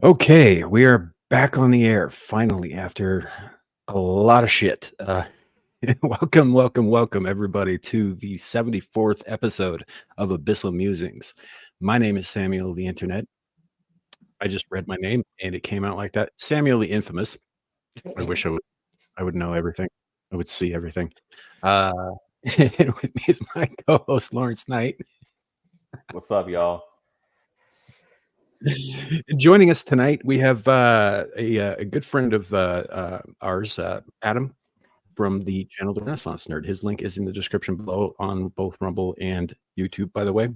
Okay, we are back on the air finally after a lot of shit. Welcome, everybody, to the 74th episode of Abyssal Musings. My name is Samuel the Internet. I just read my name and it came out like that. Samuel the Infamous. I wish I would know everything. I would see everything. Uh, and with me is my co-host Lawrence Knight. What's up, y'all? Joining us tonight, we have a good friend of ours, Adam, from the channel The Renaissance Nerd. His link is in the description below on both Rumble and YouTube, by the way.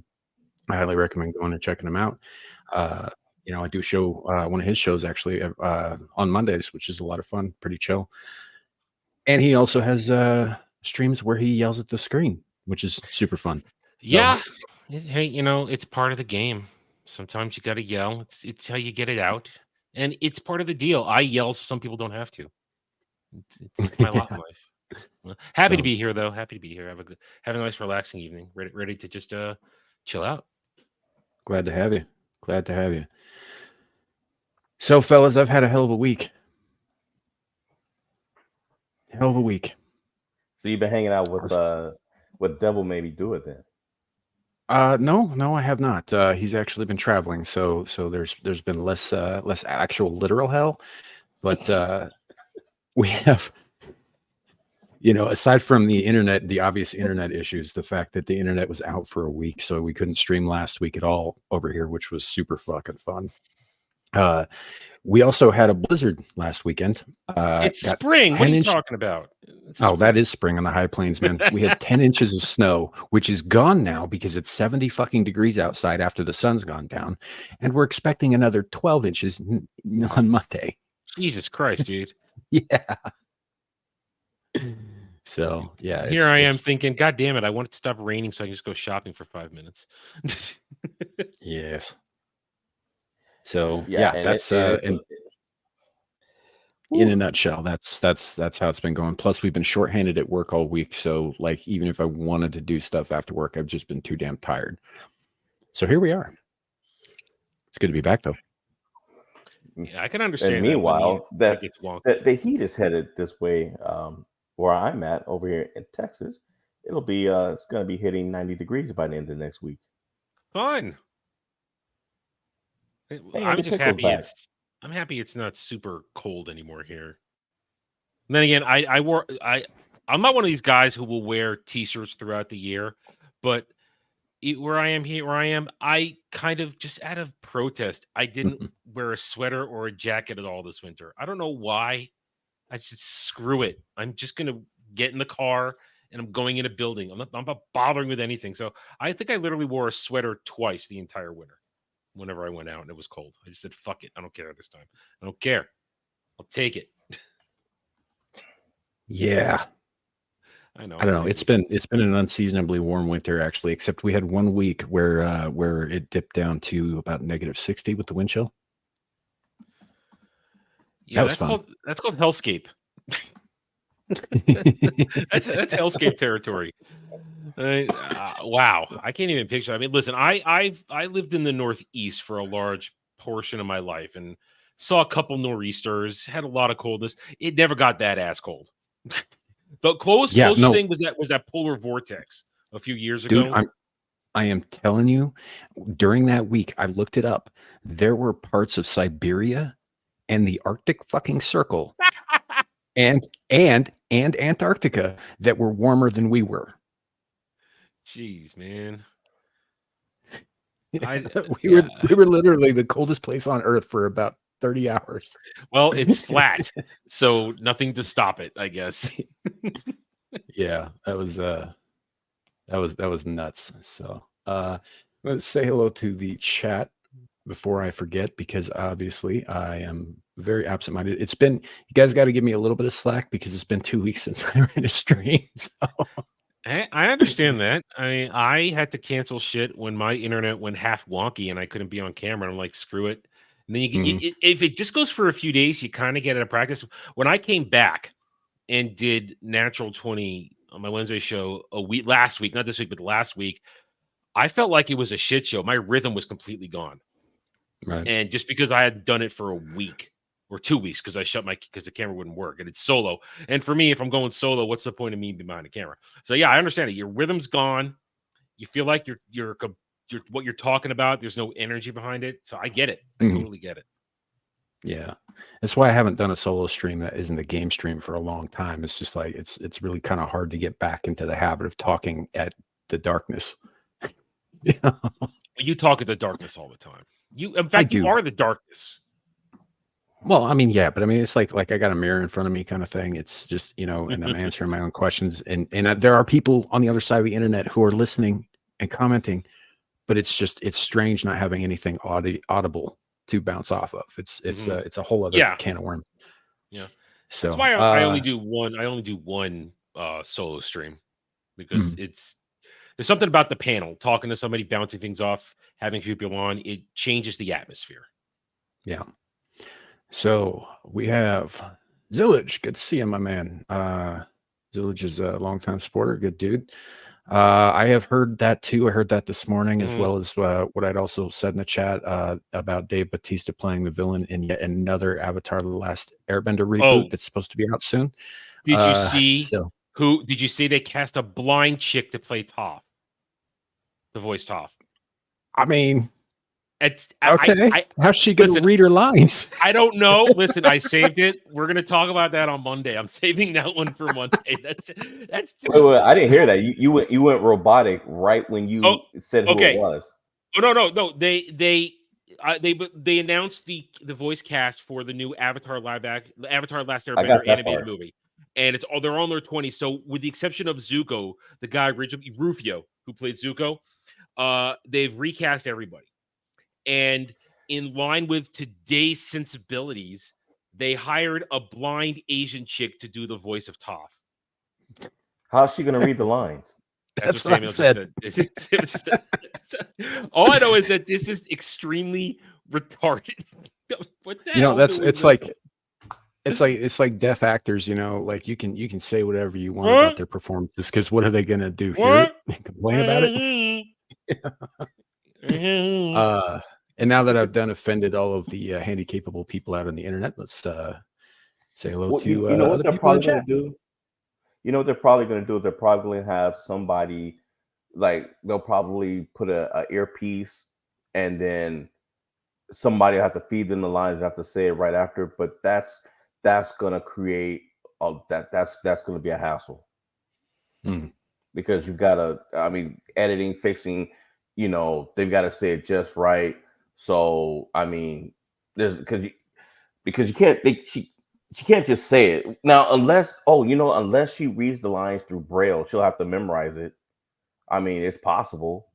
I highly recommend going and checking him out. I do show one of his shows actually on Mondays, which is a lot of fun, pretty chill. And he also has streams where he yells at the screen, which is super fun. Yeah. Hey, it's part of the game. Sometimes you got to yell. It's how you get it out. And it's part of the deal. I yell so some people don't have to. It's my lot in life. Well, happy to be here, though. Happy to be here. Have a nice, relaxing evening. Ready to just chill out. Glad to have you. So, fellas, I've had a hell of a week. So you've been hanging out with what Devil made me do it then? No, I have not. He's actually been traveling, so there's been less actual literal hell, but we have, aside from the internet, the obvious internet issues, the fact that the internet was out for a week, so we couldn't stream last week at all over here, which was super fucking fun. We also had a blizzard last weekend. It's spring. What are you talking about? That is spring on the high plains, man. We had 10 inches of snow, which is gone now because it's 70 fucking degrees outside after the sun's gone down. And we're expecting another 12 inches on Monday. Jesus Christ, dude. Yeah. So, yeah. Here I am thinking, God damn it, I want it to stop raining so I can just go shopping for 5 minutes. Yes. So, that's in a nutshell, that's how it's been going. Plus, we've been shorthanded at work all week. So, like, even if I wanted to do stuff after work, I've just been too damn tired. So here we are. It's good to be back, though. Yeah, I can understand. And meanwhile, the heat is headed this way. Where I'm at over here in Texas, it's going to be hitting 90 degrees by the end of next week. Fun. Hey, I'm just happy I'm happy it's not super cold anymore here. And then again, I'm not one of these guys who will wear t-shirts throughout the year, but where I am, I kind of just out of protest, I didn't wear a sweater or a jacket at all this winter. I don't know why. I just screw it. I'm just gonna get in the car and I'm going in a building. I'm not bothering with anything. So I think I literally wore a sweater twice the entire winter. Whenever I went out and it was cold, I just said, fuck it. I don't care this time. I don't care. I'll take it. Yeah. I don't know. It's been an unseasonably warm winter, actually, except we had 1 week where it dipped down to about -60 with the wind chill. Yeah, that's called hellscape. that's hellscape territory. Wow, I can't even picture. I mean, listen, I lived in the Northeast for a large portion of my life and saw a couple nor'easters, had a lot of coldness. It never got that ass cold. The closest thing was that polar vortex a few years ago. Dude, I am telling you, during that week, I looked it up. There were parts of Siberia and the Arctic fucking Circle and Antarctica that were warmer than we were. Jeez, man. We were literally the coldest place on Earth for about 30 hours. Well, it's flat, so nothing to stop it, I guess. Yeah, that was nuts. So let's say hello to the chat before I forget, because obviously I am very absent-minded. You guys got to give me a little bit of slack because it's been 2 weeks since I ran a stream. So I understand that. I had to cancel shit when my internet went half wonky and I couldn't be on camera. I'm like, screw it. And then if it just goes for a few days, you kind of get out of practice. When I came back and did Natural 20 on my Wednesday show last week, not this week, but last week, I felt like it was a shit show. My rhythm was completely gone. Right. And just because I had done it for a week or 2 weeks because I shut because the camera wouldn't work and it's solo. And for me, if I'm going solo, what's the point of me behind the camera? So yeah, I understand it. Your rhythm's gone. You feel like you're what you're talking about. There's no energy behind it. So I get it. I totally get it. Yeah, that's why I haven't done a solo stream that isn't a game stream for a long time. It's just like it's really kind of hard to get back into the habit of talking at the darkness. Yeah. You talk at the darkness all the time. In fact, you are the darkness. Well, I mean, yeah, but I mean, it's like I got a mirror in front of me kind of thing. It's just, and I'm answering my own questions. And there are people on the other side of the internet who are listening and commenting, but it's strange not having anything audible to bounce off of. It's a whole other can of worms. Yeah. So that's why I only do one solo stream because there's something about the panel, talking to somebody, bouncing things off, having people on, it changes the atmosphere. Yeah. So we have Zillage. Good to see you, my man. Zillage is a longtime supporter, good dude. I have heard that too. I heard that this morning, as well as what I'd also said in the chat about Dave Bautista playing the villain in yet another Avatar: The Last Airbender reboot that's supposed to be out soon. Did you see Did you see they cast a blind chick to play Toph, the voice Toph? I mean, it's okay. How's she going to read her lines? I don't know. Listen, I saved it. We're going to talk about that on Monday. I'm saving that one for Monday. That's just... Wait, I didn't hear that. You went robotic right when you said who it was. Oh no. They announced the voice cast for the new Avatar Last Airbender animated movie, and they're on their 20s. So with the exception of Zuko, the guy originally Rufio who played Zuko, they've recast everybody. And in line with today's sensibilities, they hired a blind Asian chick to do the voice of Toph. How's she going to read the lines? That's what Samuel said. All I know is that this is extremely retarded. What the hell it's like deaf actors. Like you can say whatever you want about their performances, because what are they going to do? Hear it? Complain about it? And now that I've offended all of the handy capable people out on the internet, let's say hello to you know what they're probably going to do. You know what they're probably going to do? They're probably going to have somebody, like, they'll probably put a earpiece, and then somebody has to feed them the lines and have to say it right after. But that's going to create that's going to be a hassle, because you've got to, editing, fixing, they've got to say it just right. So because you can't she can't just say it now unless she reads the lines through Braille. She'll have to memorize it. It's possible.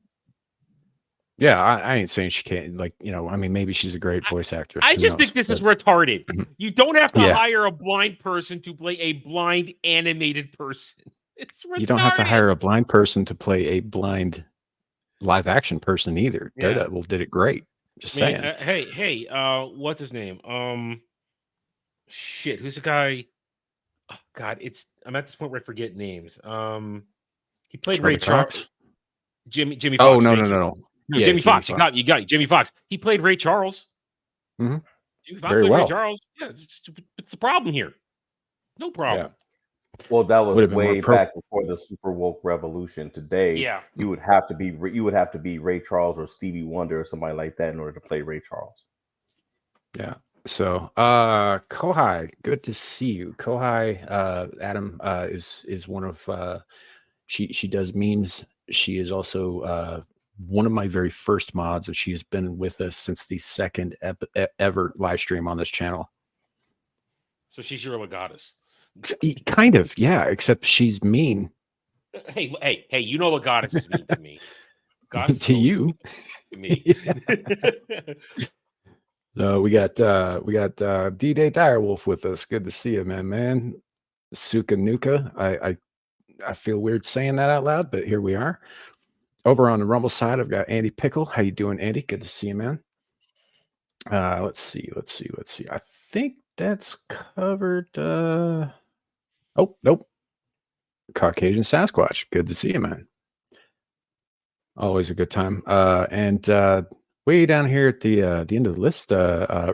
Yeah, I ain't saying she can't. Maybe she's a great voice actress. I just think this is retarded. You don't have to hire a blind person to play a blind animated person. It's retarded. You don't have to hire a blind person to play a blind live action person either. Daredevil did it great. Just saying. Hey, what's his name? Shit, who's the guy? Oh God, I'm at this point where I forget names. He played Ray Charles. Jimmy Fox. Oh no. Yeah, Jimmy Fox. You got it. Jimmy Fox. He played Ray Charles. Mm-hmm. Jimmy Fox played Ray Charles. Yeah, it's the problem here. No problem. Yeah. Well, that was way back before the super woke revolution. Today, you would have to be Ray Charles or Stevie Wonder or somebody like that in order to play Ray Charles. Yeah. So, Kohai, good to see you. Kohai, Adam is one of she does memes. She is also one of my very first mods, and she has been with us since the second ever live stream on this channel. So she's your Legatus. Kind of, yeah, except she's mean. Hey, you know Legatus is mean to me. To you. To me. We got D-Day Direwolf with us. Good to see you, man. Suka Nuka. I feel weird saying that out loud, but here we are. Over on the Rumble side, I've got Andy Pickle. How you doing, Andy? Good to see you, man. Let's see. I think that's covered. Oh, nope. Caucasian Sasquatch. Good to see you, man. Always a good time. And way down here at the end of the list,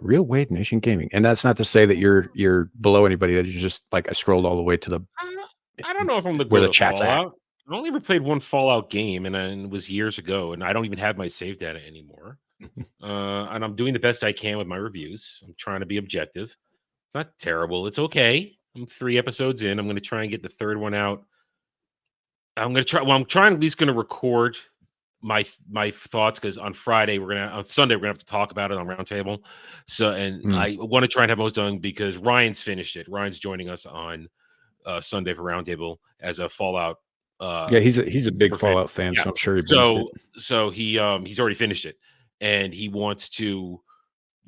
Real Wade Nation Gaming, and that's not to say that you're below anybody. That you just like I scrolled all the way to the I don't know if I'm the where go the to chat's at. Fallout. I only ever played one Fallout game, and it was years ago, and I don't even have my save data anymore. And I'm doing the best I can with my reviews. I'm trying to be objective. It's not terrible. It's okay. I'm 3 episodes in. I'm going to try and get the third one out. I'm going to try. Well, I'm trying at least going to record my thoughts because on Sunday we're gonna have to talk about it on Roundtable. So, and I want to try and have most done because Ryan's finished it. Ryan's joining us on Sunday for Roundtable as a Fallout. Yeah, he's a big super fan. Fallout fan, Yeah. so I'm sure he binged it. So he's already finished it, and he wants to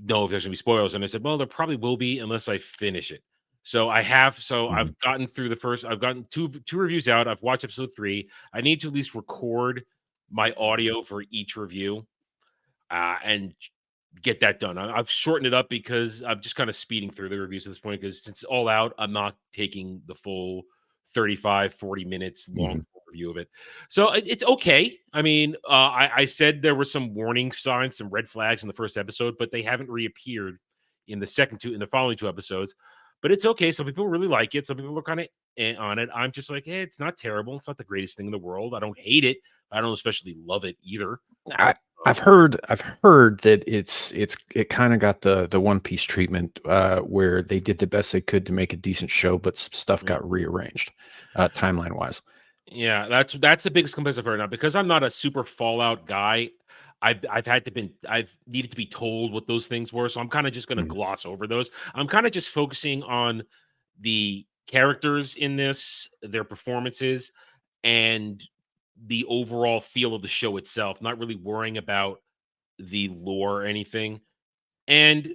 know if there's gonna be spoilers. And I said, well, there probably will be unless I finish it. So I have. So I've gotten through the first. I've gotten two reviews out. I've watched episode 3. I need to at least record my audio for each review, and get that done. I've shortened it up because I'm just kind of speeding through the reviews at this point because since it's all out, I'm not taking the full 35, 40 minutes long review of it. So it's okay. I mean, I said there were some warning signs, some red flags in the first episode, but they haven't reappeared in the following 2 episodes. But it's okay. Some people really like it. Some people are kind of on it. I'm just like, hey, it's not terrible. It's not the greatest thing in the world. I don't hate it. I don't especially love it either. I've heard that it kind of got the One Piece treatment where they did the best they could to make a decent show, but some stuff got rearranged timeline wise. Yeah, that's the biggest complaint I've heard now because I'm not a super Fallout guy. I've needed to be told what those things were, so I'm kind of just going to gloss over those. I'm kind of just focusing on the characters in this, their performances, and the overall feel of the show itself. Not really worrying about the lore or anything, and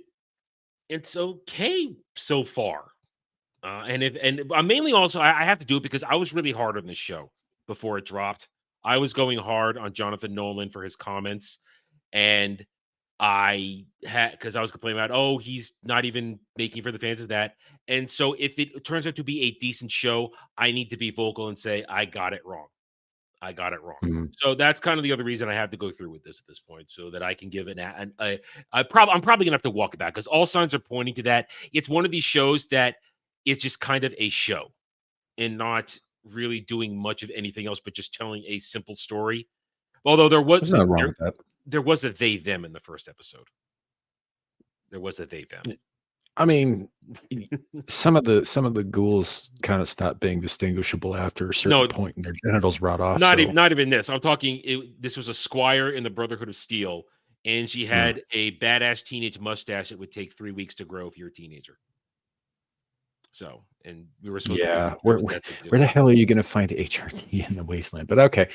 it's okay so far. And I'm mainly also I have to do it because I was really hard on this show before it dropped. I was going hard on Jonathan Nolan for his comments, and I had because I was complaining about he's not even making for the fans of that. And so if it turns out to be a decent show, I need to be vocal and say I got it wrong. I got it wrong. So that's kind of the other reason I have to go through with this at this point, so that I can give I'm probably gonna have to walk it back because all signs are pointing to that. It's one of these shows that is just kind of a show and not really doing much of anything else, but just telling a simple story. Although There's nothing wrong with that. There was a they them in the first episode. There was a they them. I mean, some of the ghouls kind of stopped being distinguishable after a certain point, and their genitals rot off. Not even this. I'm talking. This was a squire in the Brotherhood of Steel, and she had a badass teenage mustache that would take 3 weeks to grow if you're a teenager. So, and we were supposed to. Where the hell are you going to find HRT in the wasteland? But okay,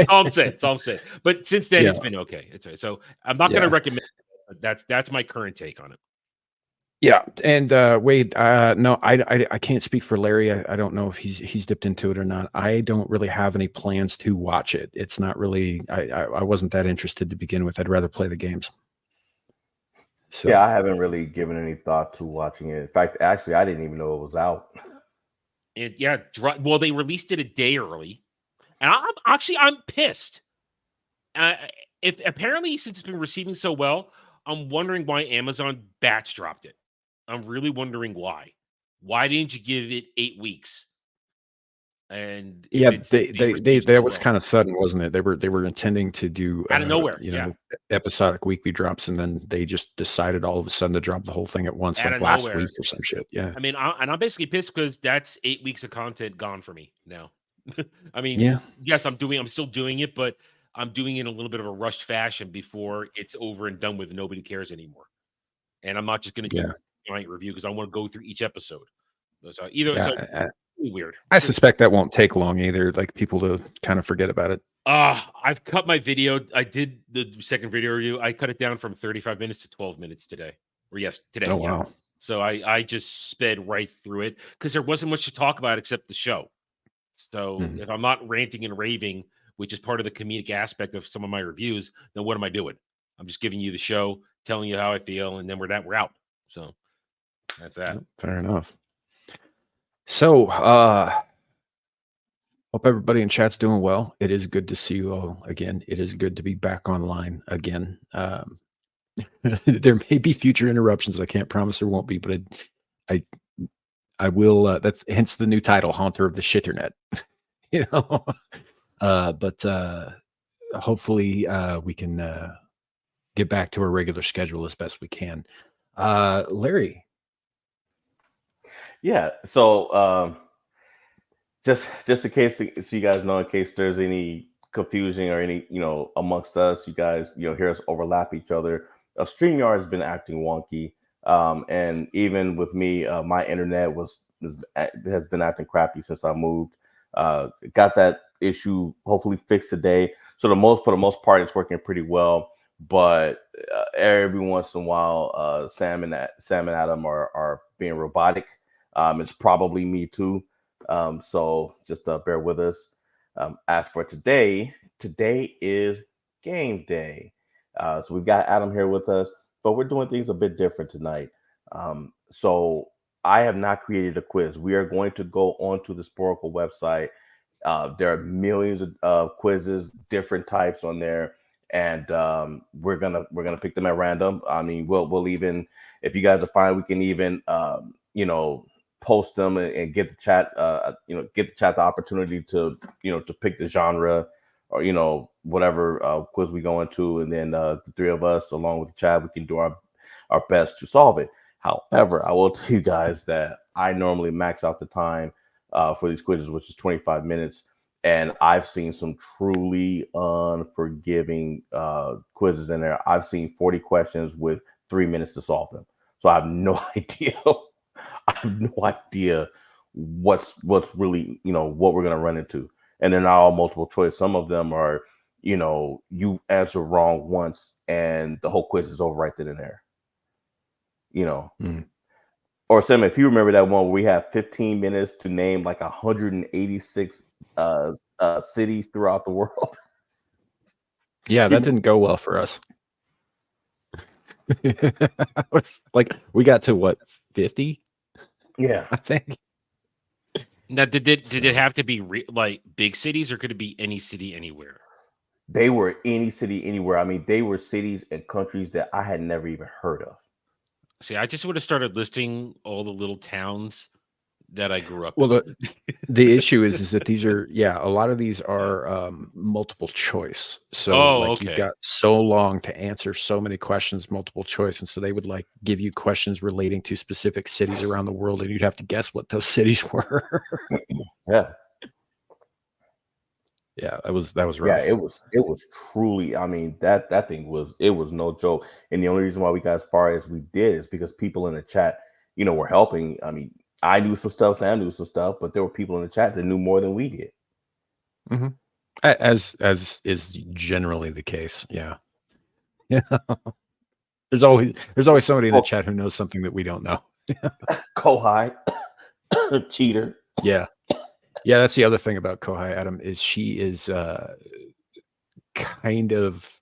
all I'm saying. But since then, it's been okay. It's okay. So I'm not going to recommend it, but that's my current take on it. Yeah, and Wade, no, I can't speak for Larry. I don't know if he's dipped into it or not. I don't really have any plans to watch it. It's not really. I wasn't that interested to begin with. I'd rather play the games. So. Yeah, I haven't really given any thought to watching it. In fact, actually, I didn't even know it was out. Well, they released it a day early, and I'm pissed. If apparently since it's been receiving so well, I'm wondering why Amazon batch dropped it. I'm really wondering why. Why didn't you give it 8 weeks? And yeah, that was kind of sudden, wasn't it? They were intending to do out of nowhere, episodic weekly drops, and then they just decided all of a sudden to drop the whole thing at once, like last week or some shit. Yeah, I mean, I'm basically pissed because that's 8 weeks of content gone for me now. I mean, yes, I'm still doing it, but I'm doing it in a little bit of a rushed fashion before it's over and done with. Nobody cares anymore, and I'm not just going to do a giant review because I want to go through each episode. So weird. I suspect that won't take long either. Like people to kind of forget about it. I've cut my video. I did the second video review. I cut it down from 35 minutes to 12 minutes today. Today. Oh wow. So I just sped right through it because there wasn't much to talk about except the show. So if I'm not ranting and raving, which is part of the comedic aspect of some of my reviews, then what am I doing? I'm just giving you the show, telling you how I feel, and then we're out. So that's that. Fair enough. So Hope everybody in chat's doing well. It is good to see you all again. It is good to be back online again. There may be future interruptions. I can't promise there won't be, but I, I will. That's hence the new title, "Haunter of the Shitternet." You know, but hopefully we can get back to our regular schedule as best we can. Larry, Yeah. So just in case, so you guys know, in case there's any confusion or any, amongst us, you guys, hear us overlap each other. StreamYard has been acting wonky, and even with me, my internet has been acting crappy since I moved. Got that issue hopefully fixed today. So for the most part, it's working pretty well. But every once in a while, Sam and Adam are being robotic. It's probably me too. So just bear with us. As for today is game day. So we've got Adam here with us, but we're doing things a bit different tonight. So I have not created a quiz. We are going to go onto the Sporkle website. There are millions of quizzes, different types on there, and we're gonna pick them at random. I mean, we'll even, if you guys are fine, we can even post them and get the chat get the chat the opportunity to to pick the genre, or whatever quiz we go into, and then the three of us along with the chat, we can do our best to solve it. However, I will tell you guys that I normally max out the time for these quizzes, which is 25 minutes, and I've seen some truly unforgiving quizzes in there. I've seen 40 questions with 3 minutes to solve them, so I have no idea. I have no idea what's really, what we're gonna run into. And they're not all multiple choice. Some of them are, you answer wrong once and the whole quiz is over right then and there. Mm. Or Sam, if you remember that one where we have 15 minutes to name like 186 cities throughout the world. Yeah, that didn't go well for us. Was like we got to what, 50? Yeah, I think. Now, did it have to be like big cities, or could it be any city anywhere? they were any city anywhere. I mean, they were cities and countries that I had never even heard of. See, I just would have started listing all the little towns that I grew up Well, in. the issue is that these are, a lot of these are multiple choice. So like you've Okay. got so long to answer so many questions, multiple choice. And so they would like give you questions relating to specific cities around the world, and you'd have to guess what those cities were. Yeah. Yeah, that was rough. Yeah, it was truly. I mean, that thing was, it was no joke. And the only reason why we got as far as we did is because people in the chat, were helping. I mean, I knew some stuff, Sam knew some stuff, but there were people in the chat that knew more than we did. Mm-hmm. As is generally the case. Yeah. Yeah. There's always somebody in the chat who knows something that we don't know. Kohai, cheater. Yeah. Yeah, that's the other thing about Kohai, Adam, is she is kind of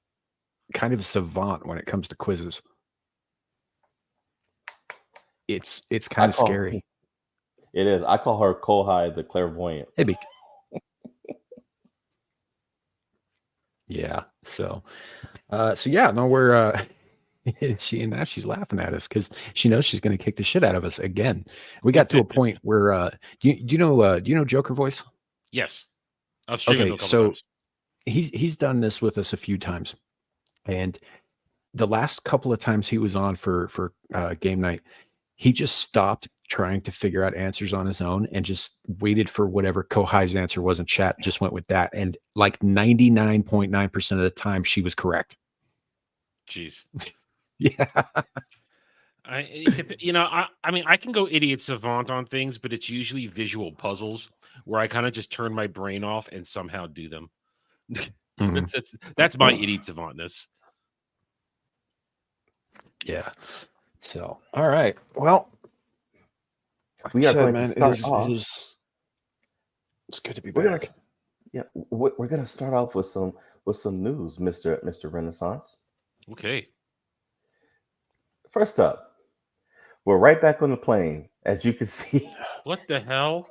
a savant when it comes to quizzes. It's kind of scary. It is. I call her Kohai the clairvoyant. Maybe. Yeah. So yeah, no, we're seeing that she's laughing at us because she knows she's going to kick the shit out of us again. We got to a point where do you know Joker Voice? Yes. I've streamed him a couple times. He's done this with us a few times, and the last couple of times he was on for game night, he just stopped trying to figure out answers on his own and just waited for whatever Kohai's answer was in chat, just went with that. And like 99.9% of the time she was correct. Jeez. Yeah. I mean, I can go idiot savant on things, but it's usually visual puzzles where I kind of just turn my brain off and somehow do them. Mm-hmm. That's my idiot savantness. Yeah. So, all right. Well, we are going to start off. It's good to be back. We're gonna start off with some news, Mr. Renaissance. Okay. First up, we're right back on the plane, as you can see. What the hell?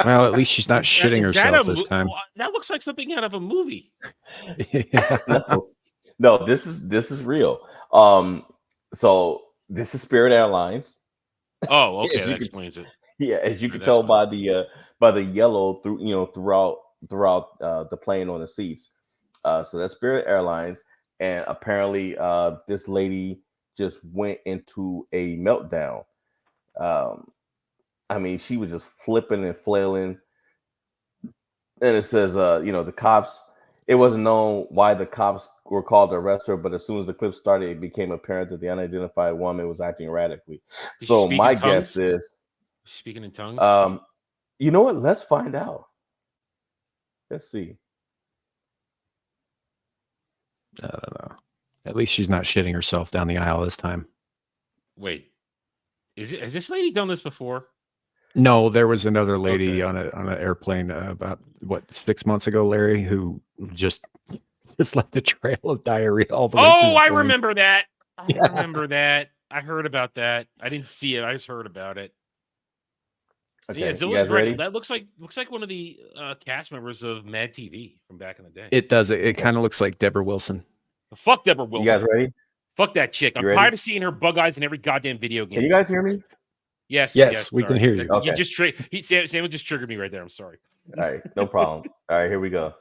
Well, at least she's not shitting Is that herself this time. That looks like something out of a movie. Yeah. No, this is real. So this is Spirit Airlines. Oh, okay, As that you can explains it. Yeah, as you can That's tell fine. by the yellow throughout the plane on the seats. So that's Spirit Airlines, and apparently this lady just went into a meltdown. I mean, she was just flipping and flailing, and it says, the cops. It wasn't known why the cops were called to arrest her, but as soon as the clip started, it became apparent that the unidentified woman was acting erratically. Did she So speak in my guess tongues? is, Speaking in tongues? you know what? Let's find out. Let's see. I don't know. At least she's not shitting herself down the aisle this time. Wait, has this lady done this before? No, there was another lady Okay. on an airplane about 6 months ago, Larry, who just left a trail of diarrhea all the way through. Oh, I remember that. I Yeah. remember that. I heard about that. I didn't see it. I just heard about it. Okay, Yeah, you Zilla's guys right. ready? That looks like one of the cast members of Mad TV from back in the day. It does. It kind of looks like Deborah Wilson. Fuck Deborah You Wilson. guys ready? Fuck that chick. I'm You ready? tired of seeing her bug eyes in every goddamn video game. Can you guys hear me? Yes, we can sorry. hear you. You Okay. just Samuel just triggered me right there. I'm sorry. All right, no problem. All right, here we go.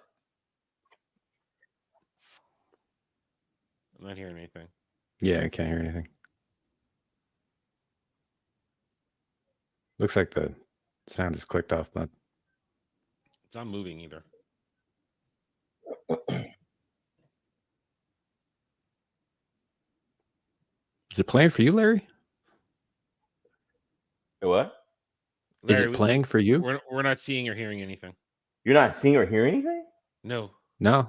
I'm not hearing anything. Yeah, I can't hear anything. Looks like the sound is clicked off, but It's not moving either. is it playing for you, Larry? What? Is Larry, it playing for you? We're not seeing or hearing anything. You're not seeing or hearing anything? No. No,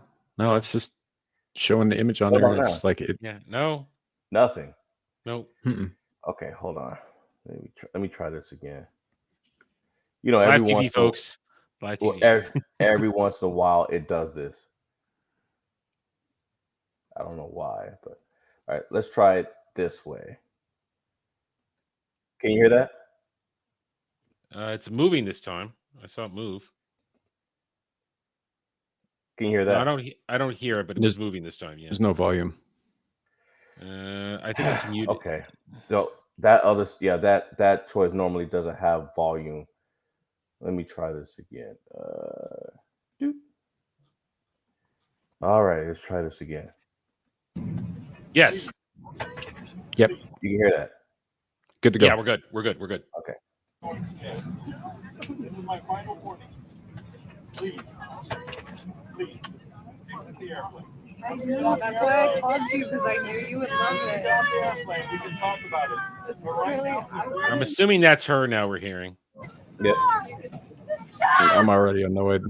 it's just showing the image on What there. about It's like it. Yeah. No. Nothing. No. Mm-mm. Okay, hold on. Let me try this again. You know, Live every TV, once folks. Live well, TV. every once in a while it does this. I don't know why, but all right, let's try it this way. Can you hear that? It's moving this time. I saw it move. Can you hear No, that? I don't hear it, but it was moving this time. Yeah. There's no volume. I think it's muted. Okay. No, that choice normally doesn't have volume. Let me try this again. All right, let's try this again. Yes. Yep. You can hear that. Good to go. Yeah, we're good. We're good. We're good. Okay. This is my final warning. Please exit the airplane. That's why I called you, because I knew you would love Get it. off the airplane. We can talk about it. It's But right literally, now, I'm assuming that's her now we're hearing. Yep. I'm already annoyed.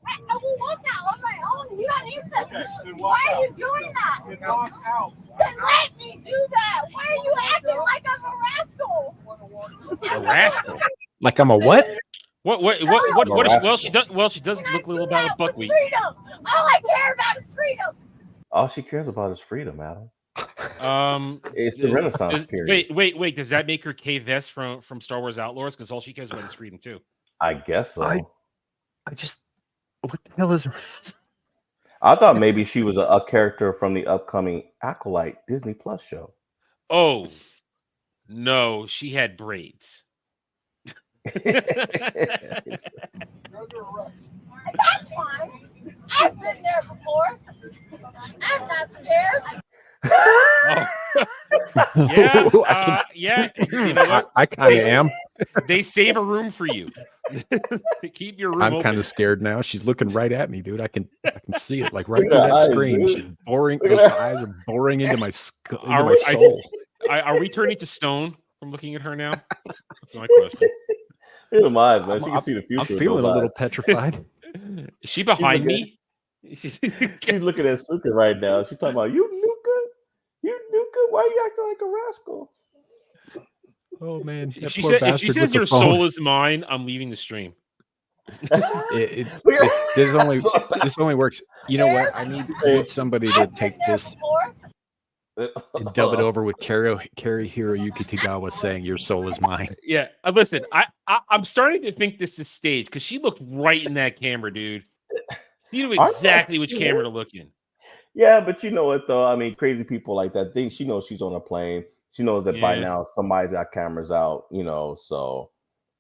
I will walk out on my own. You don't need to. Okay, then walk Why are you out. doing that? Then walk out. Then let me do that. Why are you acting like I'm a rascal? A rascal. Like I'm a what? What well she does look a little about a buckwheat. Freedom. All I care about is freedom. All she cares about is freedom, Adam. It's the is- Renaissance is- period. Wait. Does that make her Kay Vess from Star Wars Outlaws? Because all she cares about is freedom too. I guess so. I just, what the hell is I thought maybe she was a character from the upcoming Acolyte Disney Plus show. Oh no, she had braids. That's fine. I've been there before. I'm not scared. Oh. Yeah, yeah. You know what? I kind of am. They save a room for you. Keep your room I'm open. kind of scared now. She's looking right at me, dude. I can see it, like right Look through at that her eyes, screen. dude. She's boring. Look at Those her- eyes are boring into my into Are my we- soul. Are we turning to stone from looking at her now? That's my question. Look at my eyes, man. She can see the future. I'm with feeling those a little eyes. petrified. Is she behind looking- me? She's looking at Suka right now. She's talking about you, Nuka. Why are you acting like a rascal? Oh man, If that she poor says bastard with the your phone. soul is mine, I'm leaving the stream. This only works. You know what? I need somebody to I've been take there this. before. And dub it over with Kari Hiroyuki Tagawa saying, "Your soul is mine." Yeah, listen, I'm starting to think this is staged because she looked right in that camera, dude. She knew exactly which camera to look in. Yeah, but you know what though? I mean, crazy people like that. She knows she's on a plane. She knows that by Yeah. now somebody's got cameras out, so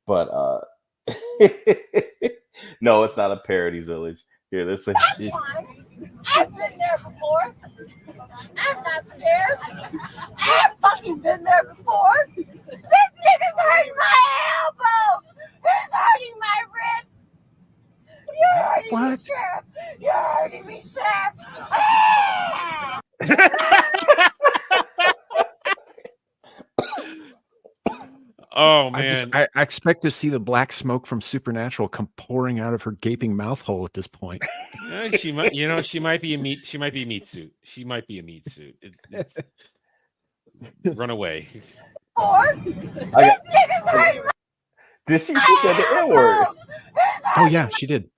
but no, it's not a parody, Zillage. Here, let's play. That's fine. I've been there before. I'm not scared. I've fucking been there before. This nigga's hurting my elbow. He's hurting my wrist. You're hurting me, Sheriff. You're hurting me, Sheriff. Ah! Oh man, I expect to see the black smoke from Supernatural come pouring out of her gaping mouth hole at this point. she might, she might be a meat. She might be a meat suit. She might be a meat suit. Run away. Did she said the N word? Oh yeah, she did.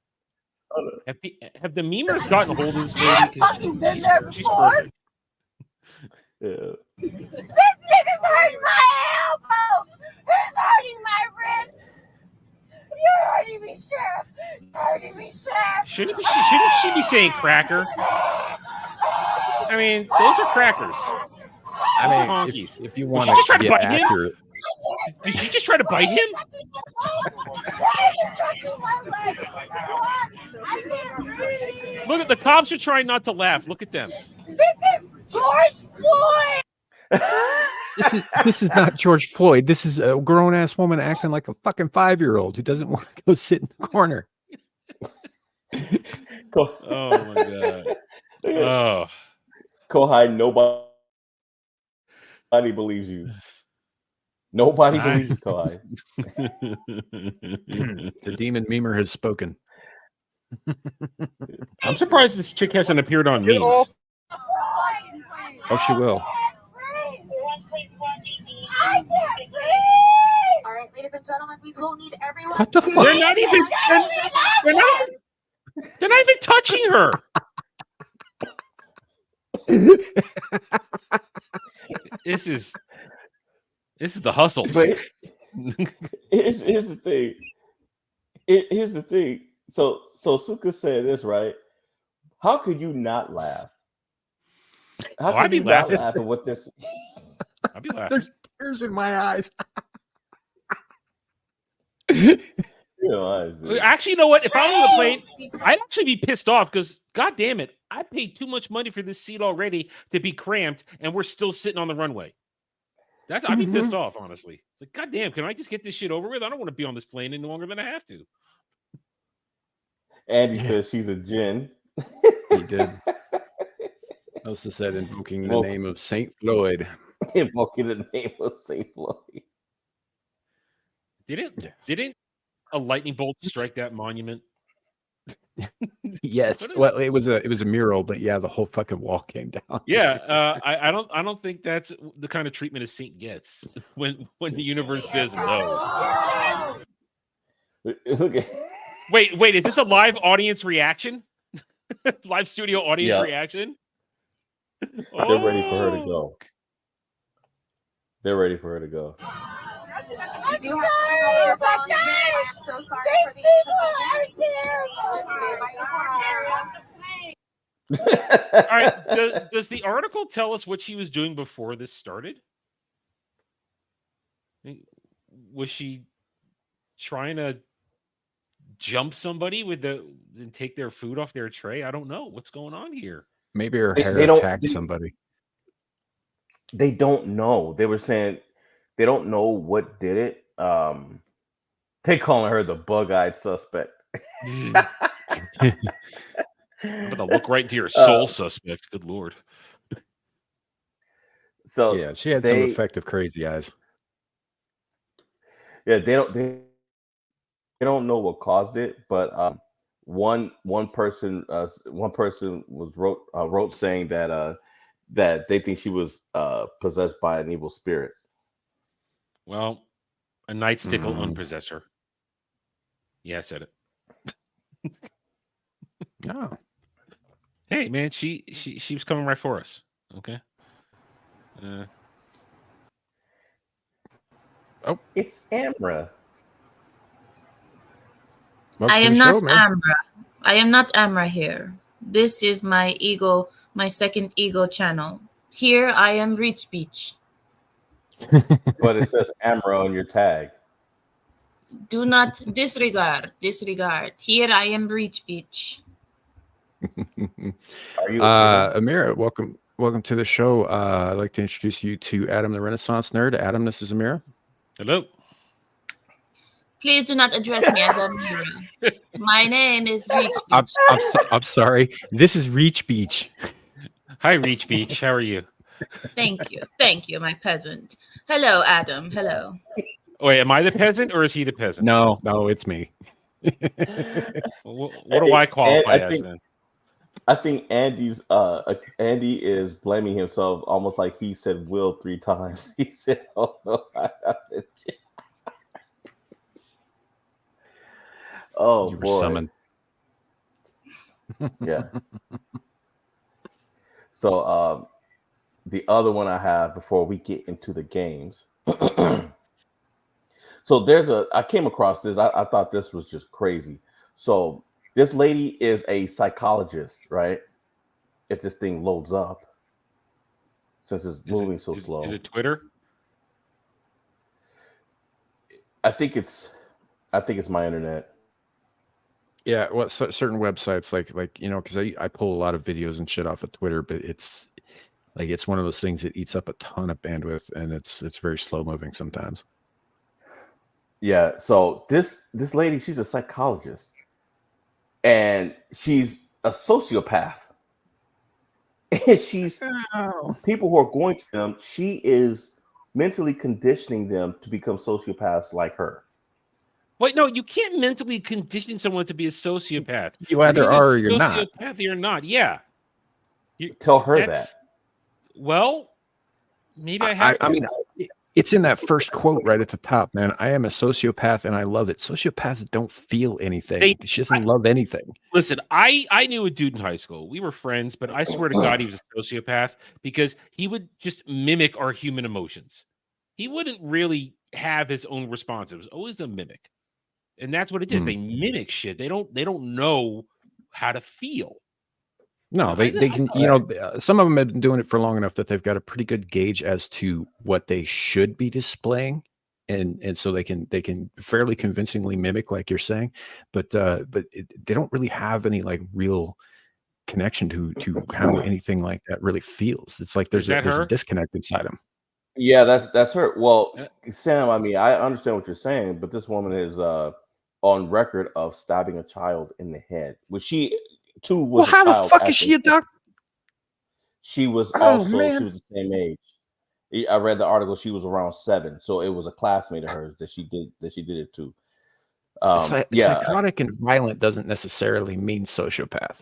Have the memers gotten a hold of this lady? She's perfect. Yeah. This nigga's hurting my elbow. He's hurting my wrist. You're hurting me, Sheriff. You're hurting me, Sheriff. Shouldn't she be saying cracker? I mean, those are crackers. I mean, honkies. if you want Did she just try to to get bite accurate, him? Did she just try to bite him? Look at the cops are trying not to laugh. Look at them. This is George Floyd. this is not George Floyd. This is a grown ass woman acting like a fucking 5-year-old who doesn't want to go sit in the corner. Oh my god. Oh, Kohai, nobody believes you. Nobody believes you, Kohai. The demon memer has spoken. I'm surprised this chick hasn't appeared on memes. Oh, she will. All right, ladies and gentlemen, we will need everyone. What the fuck? They're not even. They're not even touching her. This is the hustle. But here's the thing. Here's the thing. So Suka said this, right? How could you not laugh? How I'd could be you laughing. not laugh at what they're saying? I'll be laughing. There's tears in my eyes. Actually, you know what? If I was on the plane, I'd actually be pissed off because, god damn it, I paid too much money for this seat already to be cramped, and we're still sitting on the runway. I'd be pissed off, honestly. It's like, god damn, can I just get this shit over with? I don't want to be on this plane any longer than I have to. Andy says she's a djinn. He did. Also said invoking the name of Saint Floyd. Invoking the name of Saint Floyd. Didn't a lightning bolt strike that monument? Yes. Well, it was a mural, but yeah, the whole fucking wall came down. Yeah, I don't think that's the kind of treatment a saint gets when the universe says no. Wait, is this a live audience reaction? Live studio audience reaction? They're ready for her to go. They're ready for her to go. I'm sorry, but guys, these people are terrible. All right. Does the article tell us what she was doing before this started? Was she trying to jump somebody and take their food off their tray? I don't know what's going on here. Maybe her hair attacked somebody. They don't know. They were saying they don't know what did it. They calling her the bug-eyed suspect. I'm gonna look right into your soul, suspect. Good lord. So yeah, she had some effective crazy eyes. Yeah, they don't know what caused it, but one person wrote saying that they think she was possessed by an evil spirit. Well, a nightstick will unpossess her. Yeah, I said it. Oh. Hey, man, she was coming right for us. Okay. It's Amra. Welcome I to am the not show, man. Amra. I am not Amra here. This is my ego, my second ego channel. Here I am Reach Beach. But it says Amra on your tag. Do not disregard. Here I am Reach Beach. Are you Amira, welcome to the show. I'd like to introduce you to Adam the Renaissance Nerd. Adam, this is Amira. Hello. Please do not address me as Amira. My name is Reach Beach. I'm sorry. This is Reach Beach. Hi, Reach Beach. How are you? Thank you, my peasant. Hello, Adam. Hello. Wait, am I the peasant or is he the peasant? No, it's me. What do I qualify I as think- then? I think Andy is blaming himself almost like he said Will 3 times. He said, "Oh no," I said, "Oh You were boy." summoned. Yeah. So the other one I have before we get into the games. So I came across this. I thought this was just crazy. So this lady is a psychologist, right? If this thing loads up, since it's moving so slow. Is it Twitter? I think it's my internet. Yeah, well, certain websites like because I pull a lot of videos and shit off of Twitter, but it's one of those things that eats up a ton of bandwidth, and it's very slow moving sometimes. Yeah. So this lady, she's a psychologist, and she's a sociopath. And she's people who are going to them. She is mentally conditioning them to become sociopaths like her. Wait, no, you can't mentally condition someone to be a sociopath. You either are or you're not. Sociopath, you're not. Yeah. Tell her that. Well, maybe I have. I mean, it's in that first quote right at the top, man. I am a sociopath and I love it. Sociopaths don't feel anything. She doesn't love anything. Listen, I knew a dude in high school. We were friends, but I swear to God, he was a sociopath because he would just mimic our human emotions. He wouldn't really have his own response. It was always a mimic. And that's what it is. They mimic shit. They don't know how to feel. No, So they can, some of them have been doing it for long enough that they've got a pretty good gauge as to what they should be displaying. And so they can fairly convincingly mimic, like you're saying, but they don't really have any like real connection to how anything like that really feels. It's like there's a disconnect inside them. Yeah, that's her. Well, Sam, I mean, I understand what you're saying, but this woman is on record of stabbing a child in the head, which she too was. Well, how the fuck is she a doctor? She was she was the same age. I read the article. She was around 7, so it was a classmate of hers that she did it to. Psychotic and violent doesn't necessarily mean sociopath.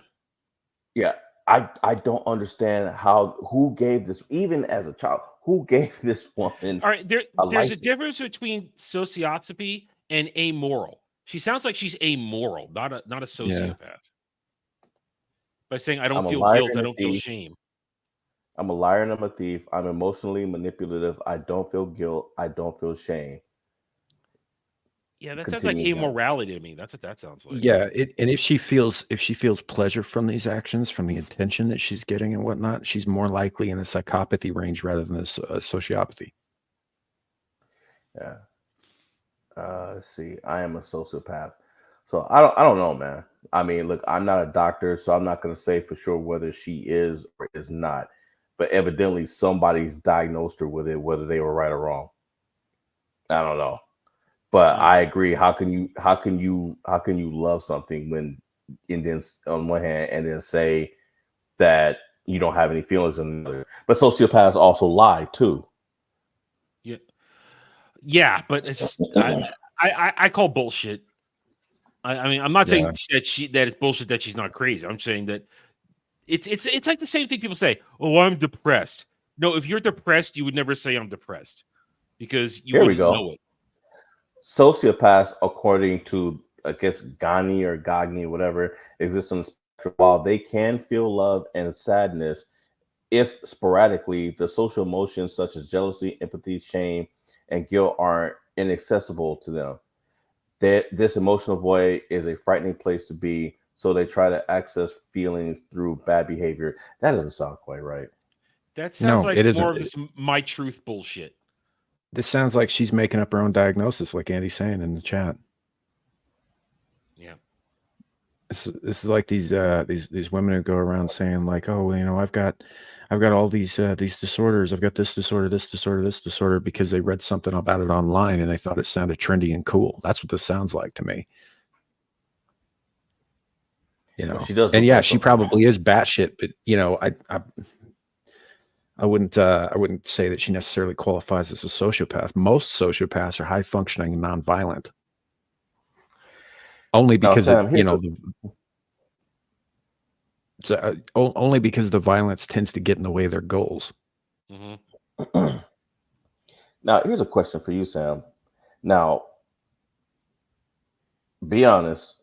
Yeah, I don't understand who gave this, even as a child, who gave this woman. All right, there's a difference between sociopathy and amoral. She sounds like she's amoral, not a sociopath. Yeah. By saying I don't feel guilt, I don't feel shame. I'm a liar and I'm a thief. I'm emotionally manipulative. I don't feel guilt. I don't feel shame. Yeah, that sounds like amorality to me. That's what that sounds like. Yeah, and if she feels pleasure from these actions, from the attention that she's getting and whatnot, she's more likely in the psychopathy range rather than the sociopathy. Yeah. Let's see. I am a sociopath, so I don't know, man. I mean, look, I'm not a doctor, so I'm not going to say for sure whether she is or is not. But evidently, somebody's diagnosed her with it, whether they were right or wrong. I don't know. But I agree. How can you love something when, and then on one hand, and then say that you don't have any feelings on the other? But sociopaths also lie too. Yeah, but it's just I call bullshit. I mean, I'm not saying that it's bullshit that she's not crazy. I'm saying that it's like the same thing people say. Oh, I'm depressed. No, if you're depressed, you would never say I'm depressed because you wouldn't know it. Sociopaths, according to, I guess, Gagny, whatever, exist on the spectrum. While they can feel love and sadness, if sporadically, the social emotions such as jealousy, empathy, shame, and guilt aren't inaccessible to them. This emotional void is a frightening place to be, so they try to access feelings through bad behavior. That doesn't sound quite right. That sounds No, like it more isn't. of this my truth bullshit. This sounds like she's making up her own diagnosis, like Andy's saying in the chat. Yeah. This is like these women who go around saying like, oh, you know, I've got all these disorders. I've got this disorder, this disorder, this disorder, because they read something about it online and they thought it sounded trendy and cool. That's what this sounds like to me. You know, Well, she does and look yeah, like she probably is batshit, but you know, I wouldn't say that she necessarily qualifies as a sociopath. Most sociopaths are high functioning and nonviolent. Only Now, because Sam, it, you know, only because the violence tends to get in the way of their goals. Mm-hmm. Now, here's a question for you, Sam. Now, be honest.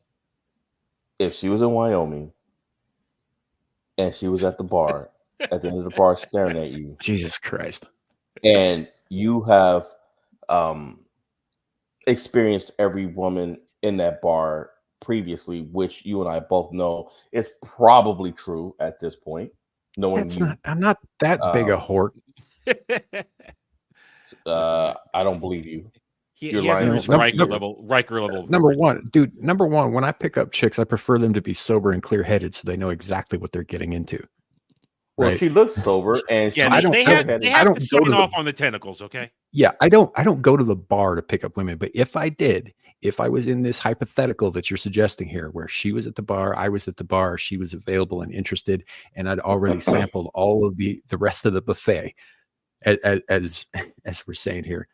If she was in Wyoming and she was at the bar, at the end of the bar staring at you, Jesus Christ. and you have experienced every woman in that bar previously, which you and I both know is probably true at this point. Knowing That's you, not. I'm not that big a whore. I don't believe you. He You're hasn't lying reached for Riker sure. level. Number one, dude. Number one, when I pick up chicks, I prefer them to be sober and clear headed, so they know exactly what they're getting into. Well, Right? she looks sober, and Yeah, she's they have to sign off on the tentacles, okay? Yeah, I don't go to the bar to pick up women, but if I did, if I was in this hypothetical that you're suggesting here, where she was at the bar, I was at the bar, she was available and interested, and I'd already sampled all of the rest of the buffet, as we're saying here.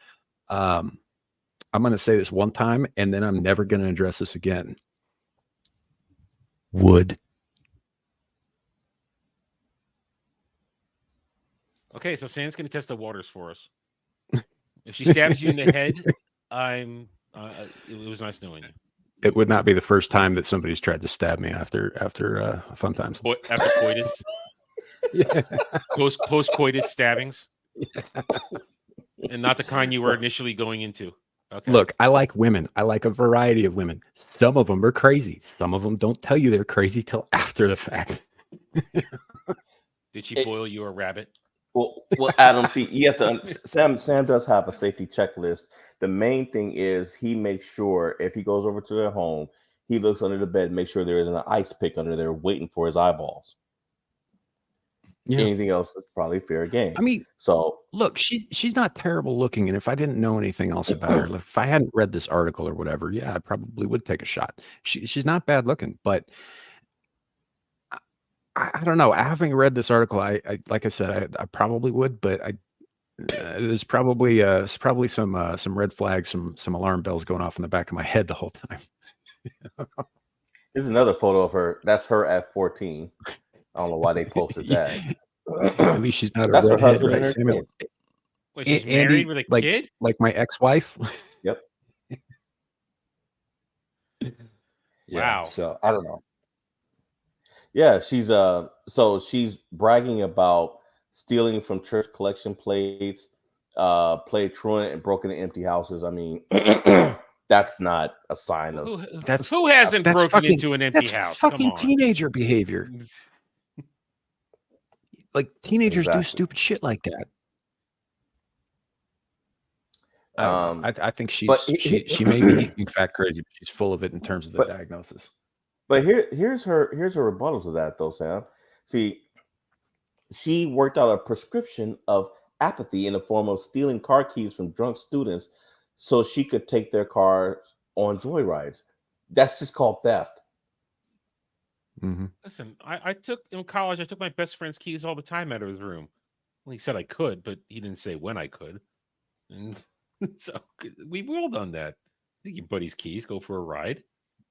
I'm going to say this one time, and then I'm never going to address this again. Would. Okay, so Sam's going to test the waters for us. If she stabs you in the head, it was nice knowing you. It would not be the first time that somebody's tried to stab me after fun times. After coitus. Yeah. Post coitus stabbings. Yeah. And not the kind you were initially going into. Okay. Look, I like women. I like a variety of women. Some of them are crazy. Some of them don't tell you they're crazy till after the fact. Did she boil you a rabbit? Well, Adam, see, you have to. Sam does have a safety checklist. The main thing is he makes sure if he goes over to their home, he looks under the bed, make sure there isn't an ice pick under there waiting for his eyeballs. Yeah. Anything else is probably fair game. I mean, so look, she's not terrible looking, and if I didn't know anything else about her, if I hadn't read this article or whatever, yeah, I probably would take a shot. She's not bad looking, but I don't know. Having read this article, I like I said, I probably would, but there's probably some red flags, some alarm bells going off in the back of my head the whole time. Here's another photo of her. That's her at 14. I don't know why they posted that. At least she's not That's a her redhead, husband right? and her Samuel, kids. Wait, she's Andy, married with a kid? Like my ex-wife? Yep. Wow. So I don't know. Yeah, she's so she's bragging about stealing from church collection plates, played truant and broken and empty houses. I mean, that's not a sign of who hasn't broken into an empty house? Fucking Come on. teenager behavior. Like teenagers do stupid shit like that. I think she may be in fact crazy, but she's full of it in terms of the diagnosis. But here's her rebuttal to that though, Sam. See, she worked out a prescription of apathy in the form of stealing car keys from drunk students so she could take their cars on joyrides. That's just called theft. Mm-hmm. Listen, I took in college, I took my best friend's keys all the time out of his room. Well, he said I could, but he didn't say when I could. And so we've all done that. Take your buddy's keys, go for a ride,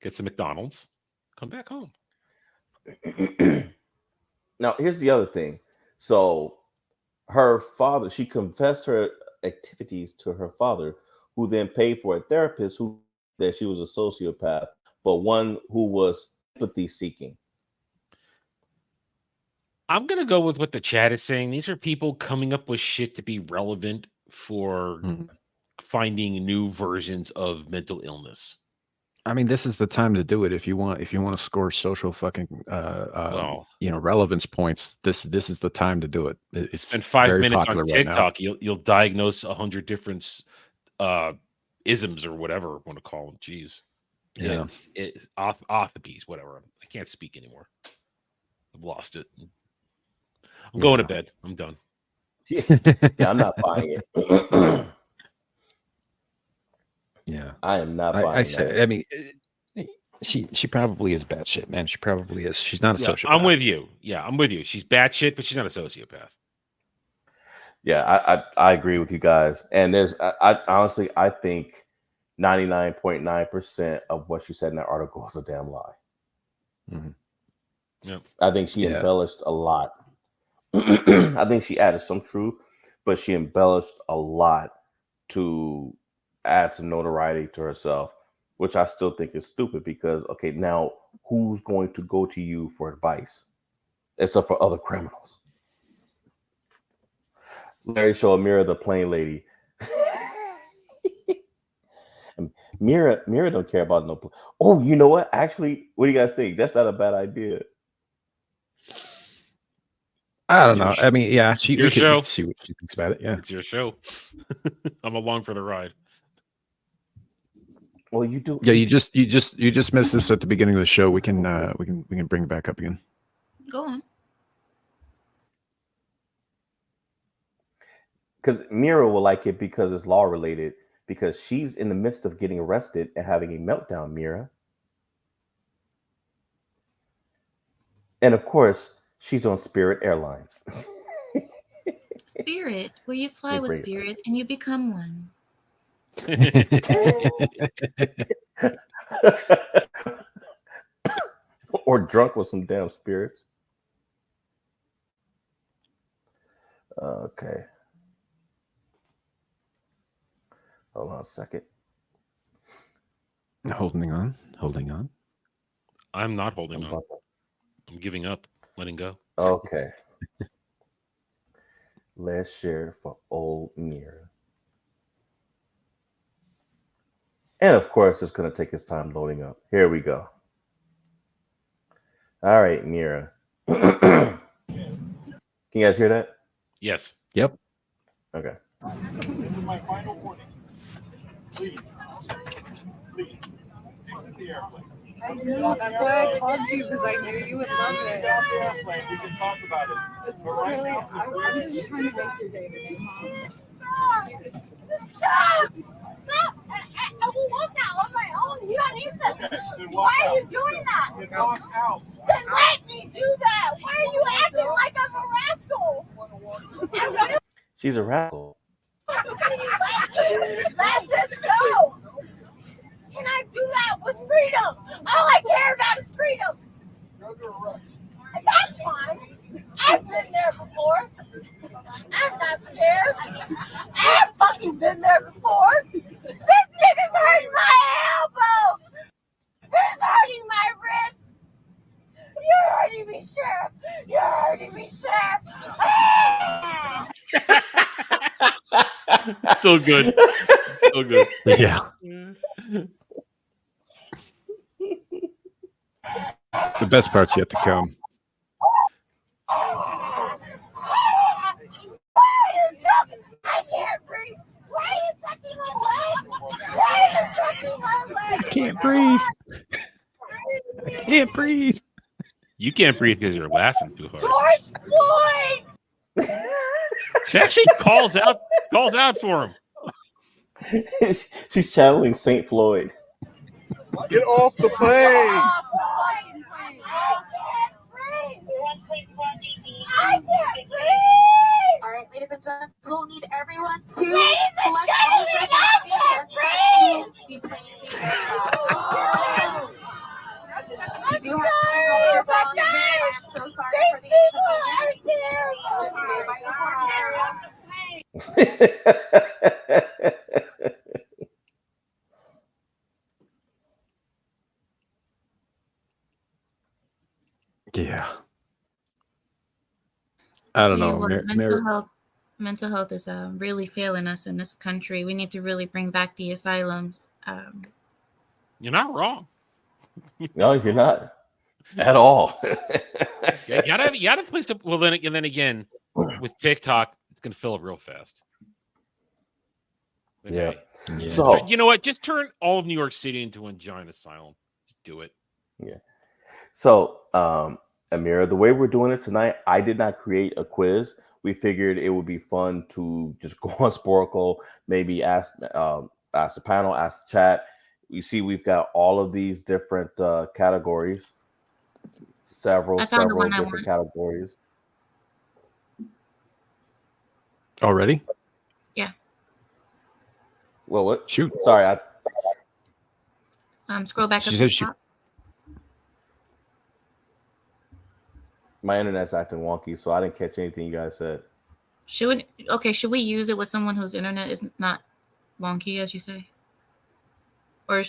get some McDonald's, come back home. Now, here's the other thing. So her father, she confessed her activities to her father, who then paid for a therapist who that she was a sociopath, but one who was empathy seeking. I'm gonna go with what the chat is saying. These are people coming up with shit to be relevant for Mhm. finding new versions of mental illness. I mean, this is the time to do it if you want to score social fucking Well, relevance points. This is the time to do it. It's spend 5 very minutes on popular right now. TikTok. You'll diagnose 100 different isms or whatever I want to call them. Jeez. Yeah. Orthopees, whatever. I can't speak anymore. I've lost it. I'm going to bed. I'm done. Yeah, I'm not buying it. Yeah. I am not buying that. I mean, she probably is batshit, man. She probably is. She's not a Yeah, sociopath. I'm with you. Yeah, I'm with you. She's batshit, but she's not a sociopath. Yeah, I agree with you guys. And I honestly I think 99.9% of what she said in that article is a damn lie. Mhm. Yep. I think she Yeah. embellished a lot. I think she added some truth, but she embellished a lot to add some notoriety to herself, which I still think is stupid because, okay, now who's going to go to you for advice except for other criminals? Larry showed Mira the plain lady. Mira don't care about no. Oh, you know what? Actually, what do you guys think? That's not a bad idea. I don't It's your know. I mean, yeah, we your could show. see what she thinks about it. Yeah. It's your show. I'm along for the ride. Well, you do. Yeah, you just missed this at the beginning of the show. We can bring it back up again. Go on. Because Mira will like it because it's law related. Because she's in the midst of getting arrested and having a meltdown, Mira. And of course, she's on Spirit Airlines. Spirit, where you fly They with bring it spirit and you become one. Or drunk with some damn spirits. Okay. Hold on a second. Holding on. I'm not holding I'm on. about to- I'm giving up, letting go. Okay. Let's share for old Mira. And of course, it's going to take its time loading up. Here we go. All right, Mira. Can you guys hear that? Yes. Yep. Okay. This is my final warning. Please, exit the airplane. That's why I called you because I knew you would love Get it. off the airplane. We can talk about it. It's But right literally, now, I'm just trying to make your day today, Mom. Stop! Stop! I will walk out on my own. You don't need to. then walk Why are you out. doing that? Then walk out. Then let me do that. Why are you acting like I'm a rascal? I'm gonna She's a rascal. let this go. Can I do that with freedom? All I care about is freedom. Go to arrest. That's fine. I've been there before. I'm not scared. I've fucking been there before. This nigga's hurting my elbow. He's hurting my wrist. You're hurting me, Sheriff. You're hurting me, Sheriff. Ah! Still good. Still good. Yeah. The best part's yet to come. I can't breathe. Why are you touching my leg? Why are you touching my leg? I can't breathe. I can't breathe. You can't breathe because you're laughing too hard. George Floyd! She actually calls out for him. She's channeling Saint Floyd. Get off the plane. I can't breathe. I can't breathe. All right, ladies and gentlemen, we'll need everyone to Ladies and collect gentlemen, I can't breathe. deplane the aircraft. I'm You do have sorry, to oh my I'm gosh. so sorry for These the people are inconvenience. terrible. Yeah. I don't See, know. well, mental health is really failing us in this country. We need to really bring back the asylums. You're not wrong. No, you're not at all. You gotta have a place to. Well, then again, with TikTok, it's gonna fill up real fast. But Yeah. hey, So you know what? Just turn all of New York City into a giant asylum. Just do it. yeah. So Amira, the way we're doing it tonight, I did not create a quiz. We figured it would be fun to just go on Sporkle, maybe ask the panel, ask the chat. You see, we've got all of these different categories, several I found the one I different categories. Already? Yeah. Well, what? Shoot. Sorry, Scroll back She up to said the she- top. my internet's acting wonky, so I didn't catch anything you guys said. Should we use it with someone whose internet is not wonky, as you say? Or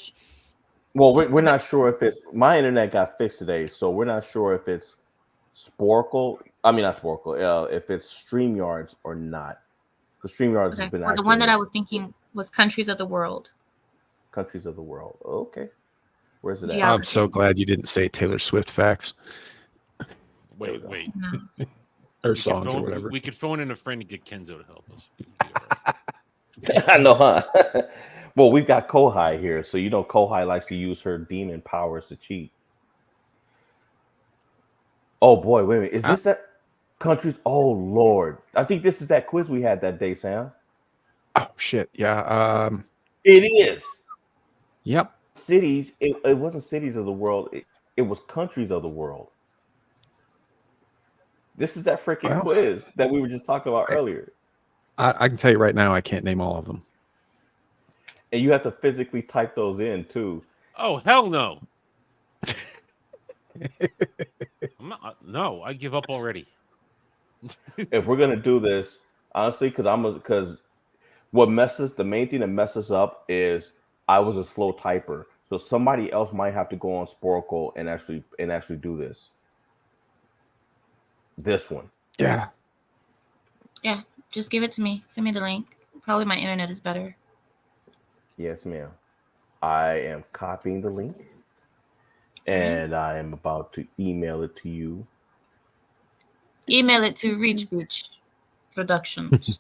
Well, we're not sure if it's my internet got fixed today, so we're not sure if it's Sporkle. I mean, not Sporkle. If it's StreamYards or not, because StreamYards okay. has been Well, the one that activated. I was thinking was countries of the world. Countries of the world. Okay, where's it at? Yeah. I'm so glad you didn't say Taylor Swift facts Wait. No. or songs or phone, whatever. we could phone in a friend and get Kenzo to help us. It'd be all right. I know, huh? Well, we've got Kohai here, so you know Kohai likes to use her demon powers to cheat. Oh boy, wait a minute. Is this that countries? Oh Lord, I think this is that quiz we had that day, Sam. Oh shit. Yeah. It is. Yep. Cities. It wasn't cities of the world. It was countries of the world. This is that freaking Well, quiz that we were just talking about earlier. I can tell you right now, I can't name all of them. And you have to physically type those in too. Oh hell no! No, I give up already. If we're gonna do this, honestly, because the main thing that messes up is I was a slow typer, so somebody else might have to go on Sporkle and actually do this. This one. Yeah. Yeah. Just give it to me. Send me the link. Probably my internet is better. Yes, ma'am. I am copying the link, and I am about to email it to you. Email it to Reach Beach Productions.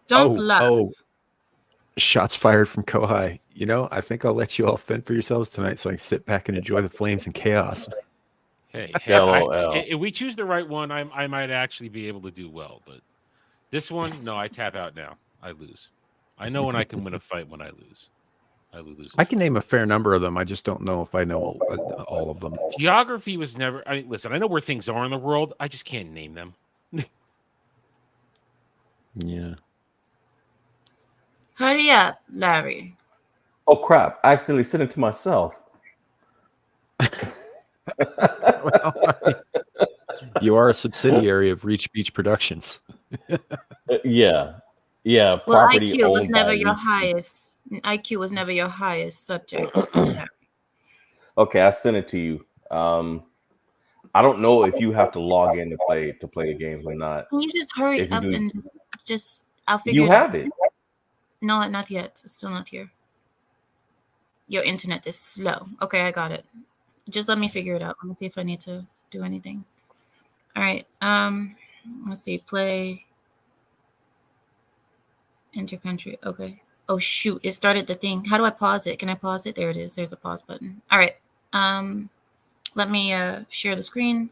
Don't laugh. Oh, shots fired from Kohai. You know, I think I'll let you all fend for yourselves tonight so I can sit back and enjoy the flames and chaos. Hey, LOL. if we choose the right one, I might actually be able to do well. But this one, no, I tap out now. I lose. I know when I can win a fight when I lose. I lose. I can name a fair number of them. I just don't know if I know all of them. Geography was never. I mean, listen, I know where things are in the world. I just can't name them. Yeah. Hurry up, Larry. Oh crap! I accidentally sent it to myself. You are a subsidiary of Reach Beach Productions. Yeah. Well, Property IQ was owned never by your Reach Beach. highest. IQ was never your highest subject. Okay, I sent it to you. I don't know if you have to log in to play the games or not. Can you just hurry If you up do- and just I'll figure You it out. have it. No, not yet. It's still not here. Your internet is slow. Okay, I got it. Just let me figure it out. Let me see if I need to do anything. All right. Let's see. Play. Enter country. Okay. Oh shoot! It started the thing. How do I pause it? Can I pause it? There it is. There's a pause button. All right. Let me share the screen.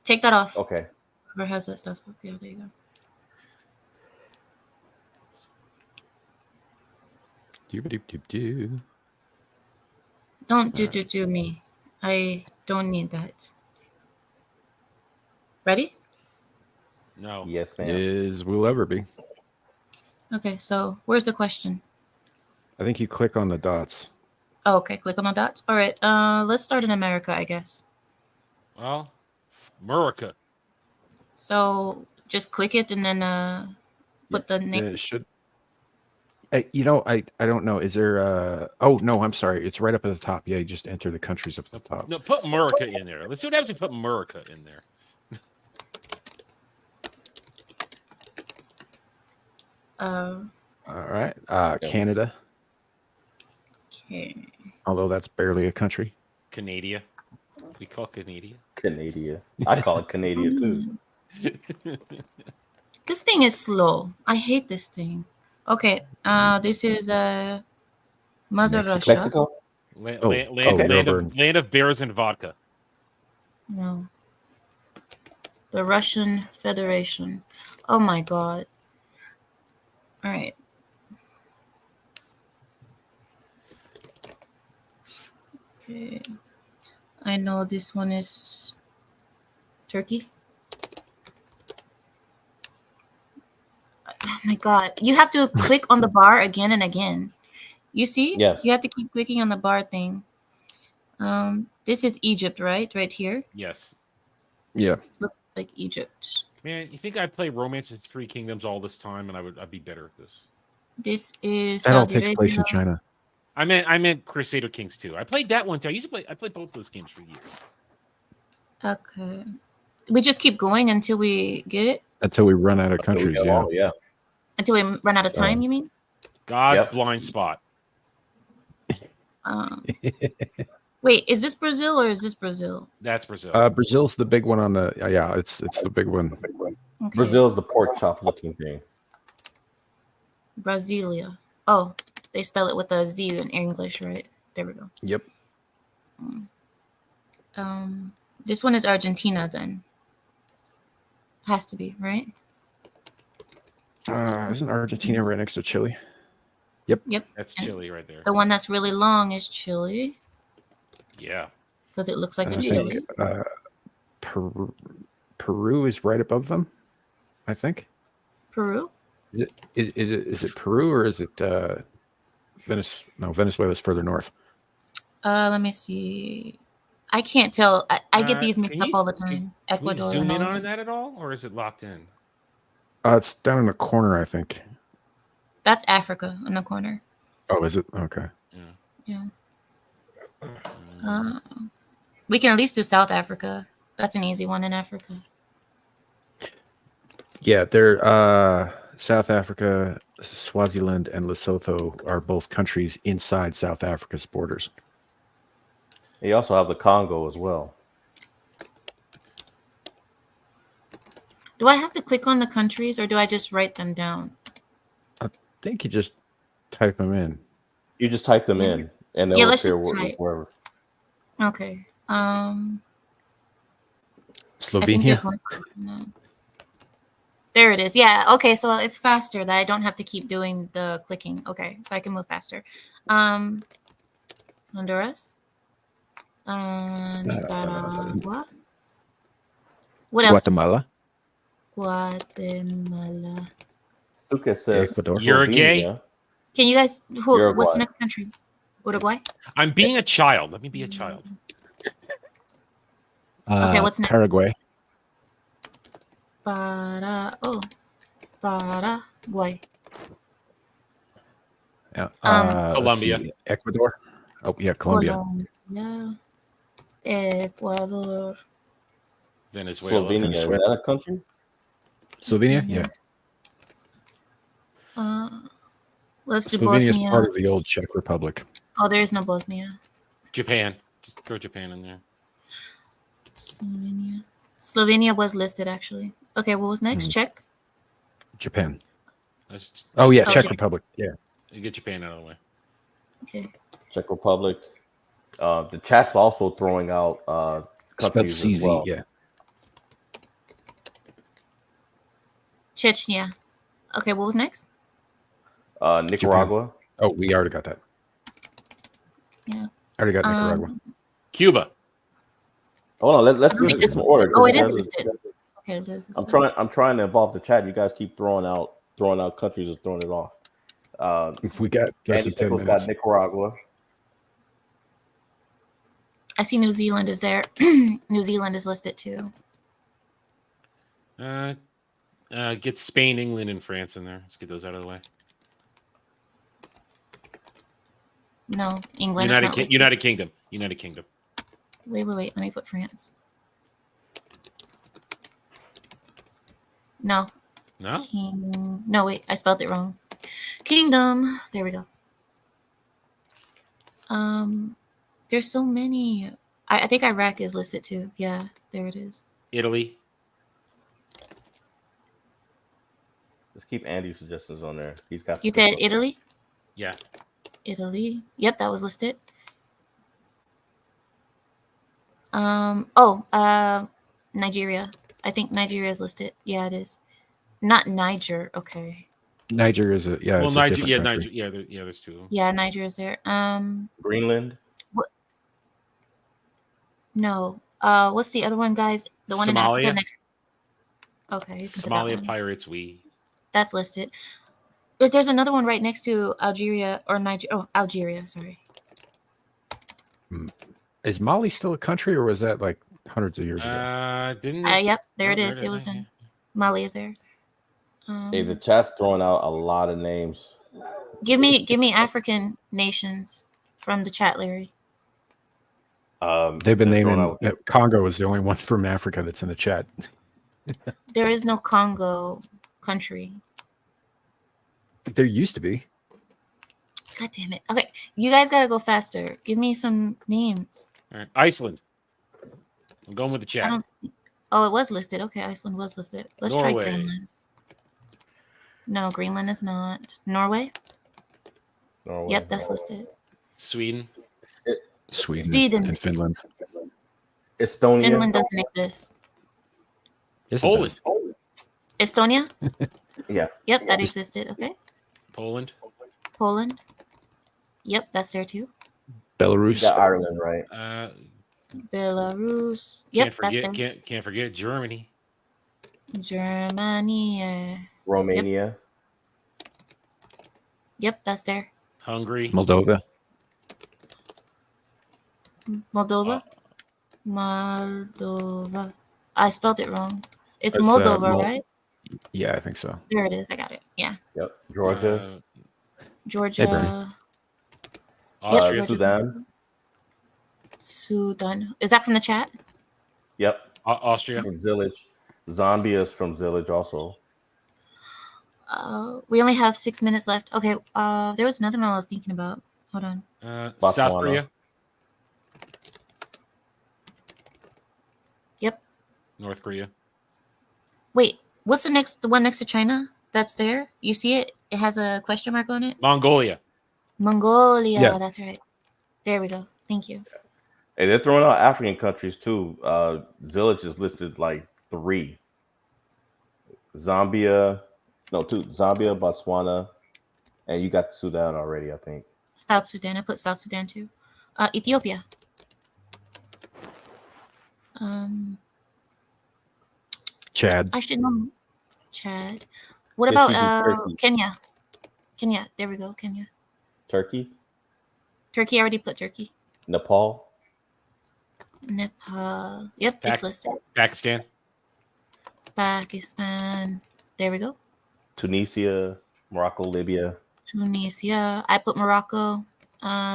Take that off. Okay. Whoever has that stuff up. Yeah, there you go. Doo-ba-doo-doo-doo. Don't do me. I don't need that. Ready? No. Yes, ma'am. Is will ever be. Okay, so where's the question? I think you click on the dots. Oh, okay, click on the dots. All right, let's start in America, I guess. Well, America. So just click it and then put the name. It should. I don't know. Is there? Oh no, I'm sorry. It's right up at the top. Yeah, you just enter the countries up at the top. No, put America in there. Let's see what happens if we put America in there. All right. Yeah. Canada, Okay. although that's barely a country. Canada. We call Canada. Canada. I call it Canada too. This thing is slow. I hate this thing. Okay. This is Mother Russia. Mexico. Land, Oh, land, oh, land, you're land, over of, land of bears and vodka. No. The Russian Federation. Oh my god. All right. Okay. I know this one is Turkey. Oh my god. You have to click on the bar again and again. You see? Yes. You have to keep clicking on the bar thing. This is Egypt, right? Right here. Yes. Yeah. Looks like Egypt. Man, you think I'd play Romance of Three Kingdoms all this time, and I'd be better at this. This is That all Saudi takes place in Arabia. China. I meant Crusader Kings 2. I played that one too. I played both those games for years. Okay. We just keep going until we get it? Until we run out of Until we countries. get Yeah. all- yeah. Until we run out of time, you mean? God's Yep. blind spot. Wait, is this Brazil or is this Brazil? That's Brazil. Brazil's the big one on the. Yeah, it's the big one. Okay. Brazil's the pork chop looking thing. Brasilia. Oh, they spell it with a Z in English, right? There we go. Yep. This one is Argentina then. Has to be, right? Isn't Argentina right next to Chile? Yep. That's and Chile right there. The one that's really long is Chile Yeah. because it looks like And a I chili. think Peru is right above them. I think. Peru? Is it Peru or is it Venice? No, Venezuela is further north. Let me see. I can't tell. I get these mixed Can up you- all the can- time. Can we Ecuador. zoom and in all on that. that at all, or is it locked in? It's down in the corner, I think. That's Africa in the corner. Oh, is it? Okay. Yeah. We can at least do South Africa. That's an easy one in Africa. Yeah, they're South Africa, Swaziland, and Lesotho are both countries inside South Africa's borders. You also have the Congo as well. Do I have to click on the countries or do I just write them down? I think you just type them in. You just type them in, and they'll Yeah, let's appear just type. wherever. Okay. I think Slovenia. there's one. No. There it is. Yeah. Okay. So it's faster that I don't have to keep doing the clicking. Okay. So I can move faster. Honduras. Nicaragua. What else? Guatemala. Guatemala. Suka says Ecuador. Uruguay. Slovenia. Can you guys? What's Uruguay. the next country? Uruguay. I'm being a child. Let me be a child. Okay, what's next? Paraguay. Paraguay. Yeah. Colombia. Let's see, Ecuador. Oh yeah, Colombia. Colombia. Ecuador. Venezuela. Slovenia. Is that a country? Slovenia. Yeah. Let's do Slovenia is Bosnia. part of the old Czech Republic. Oh, there is no Bosnia. Japan. Just throw Japan in there. Slovenia. Slovenia was listed actually. Okay, what was next? Czech. Japan. Let's Oh yeah, Oh, Czech Czech. Republic. Yeah. get Japan out of the way. Okay. Czech Republic. The chat's also throwing out Spelled countries as CZ. well. Yeah. Chechnya. Okay, what was next? Nicaragua. Oh, we already got that. Yeah. Already got Nicaragua. Cuba. Hold on, let's Okay. get some order. Oh, it is Guys, listed. Okay, it is I'm listed. trying to involve the chat. You guys keep throwing out countries and throwing it off. We got less Andy than 10 Nichols minutes. got Nicaragua. I see New Zealand is there. New Zealand is listed too. Get Spain, England, and France in there. Let's get those out of the way. No, England is not listed. United Kingdom. United Kingdom. Wait. Let me put France. No. No. No, wait. I spelled it wrong. Kingdom. There we go. There's so many. I think Iraq is listed too. Yeah, there it is. Italy. Just keep Andy's suggestions on there. He's got. You said Italy? Yeah. Italy. Yep, that was listed. Nigeria. I think Nigeria is listed. Yeah, it is. Not Niger. Okay. Niger is a Well, it's a Niger. different Yeah, country. Niger. Yeah, there's two of them. Yeah, Niger is there. Greenland. No. What's the other one, guys? The one in Somalia. Africa next. Okay. You can put that Somalia one. pirates. That's listed. But there's another one right next to Algeria or Niger. Oh, Algeria. Sorry. Is Mali still a country, or was that like hundreds of years ago? Yep, there it is. It was done. Mali is there. Hey, the chat's throwing out a lot of names. Give me African nations from the chat, Larry. They've been naming Congo is the only one from Africa that's in the chat. There is no Congo country. There used to be. God damn it. Okay, you guys gotta go faster. Give me some names. All right. Iceland. I'm going with the chat. Oh, it was listed. Okay, Iceland was listed. Let's try Norway. Greenland. No, Greenland is not. Norway? Yep, that's listed. Sweden. Sweden. And Finland. Estonia. Finland doesn't exist. Yes, Poland. Estonia? Yeah. Yep, that existed. Okay. Poland. Yep, that's there too. Belarus. You got Ireland, right? Belarus. Yep, that's there. Can't forget Germany. Germany. Romania. Yep, that's there. Hungary. Moldova. Moldova. I spelled it wrong. It's Moldova, right? Yeah, I think so. There it is. I got it. Yeah. Yep. Georgia. Georgia. Austria. Sudan. Is that from the chat? Yep. Austria. From Zillage. Zambia is from Zillage also. We only have 6 minutes left. Okay. There was another one I was thinking about. Hold on. South Korea. Yep. North Korea. Wait, what's the one next to China? That's there. You see it? It has a question mark on it. Mongolia. Yeah. That's right. There we go. Thank you. Hey, they're throwing out African countries too. Zillage is listed like 3. Zambia, Botswana, and you got Sudan already, I think. South Sudan. I put South Sudan too. Ethiopia. Chad. I should know. Chad. What about Kenya? Kenya. There we go. Kenya. Turkey. I already put Turkey. Nepal. Yep, it's listed. Pakistan. There we go. Tunisia, Morocco, Libya. Tunisia. I put Morocco.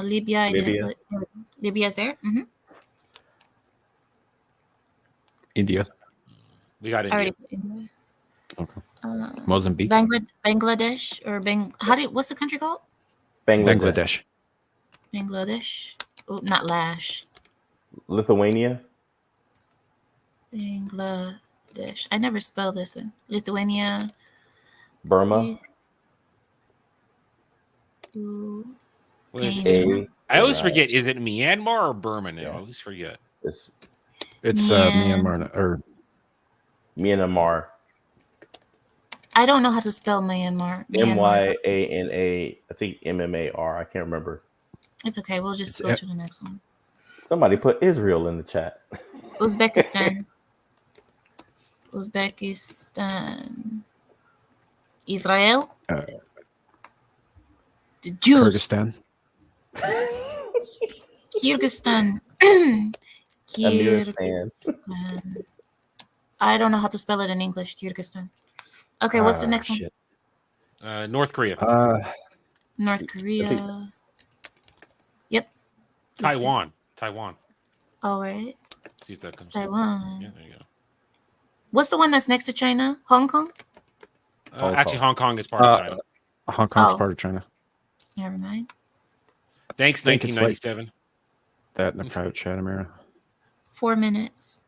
Libya. I didn't put. Libya's there. Mm-hmm. India. We got India. I already put India. Okay. Mozambique. Bangladesh or what's the country called? Bangladesh. Oh, not Lash. Lithuania. Bangladesh. I never spelled this one. Lithuania. Burma. I always forget. Is it Myanmar or Burma now? I always forget. It's Myanmar or Myanmar. I don't know how to spell Myanmar. Myana. I think MMAR. I can't remember. It's okay. We'll just go to the next one. Somebody put Israel in the chat. Uzbekistan. Israel. The Jews. Kyrgyzstan. Kyrgyzstan. I don't know how to spell it in English. Kyrgyzstan. Okay, what's the next one? North Korea. North Korea. List it. Taiwan. All right. See if that comes up. Taiwan. Yeah, there you go. What's the one that's next to China? Hong Kong? Actually, Hong Kong is part of China. Hong Kong's Oh. part of China. Never mind. Thanks, think it's 1997. That in a private chat, Amira. 4 minutes.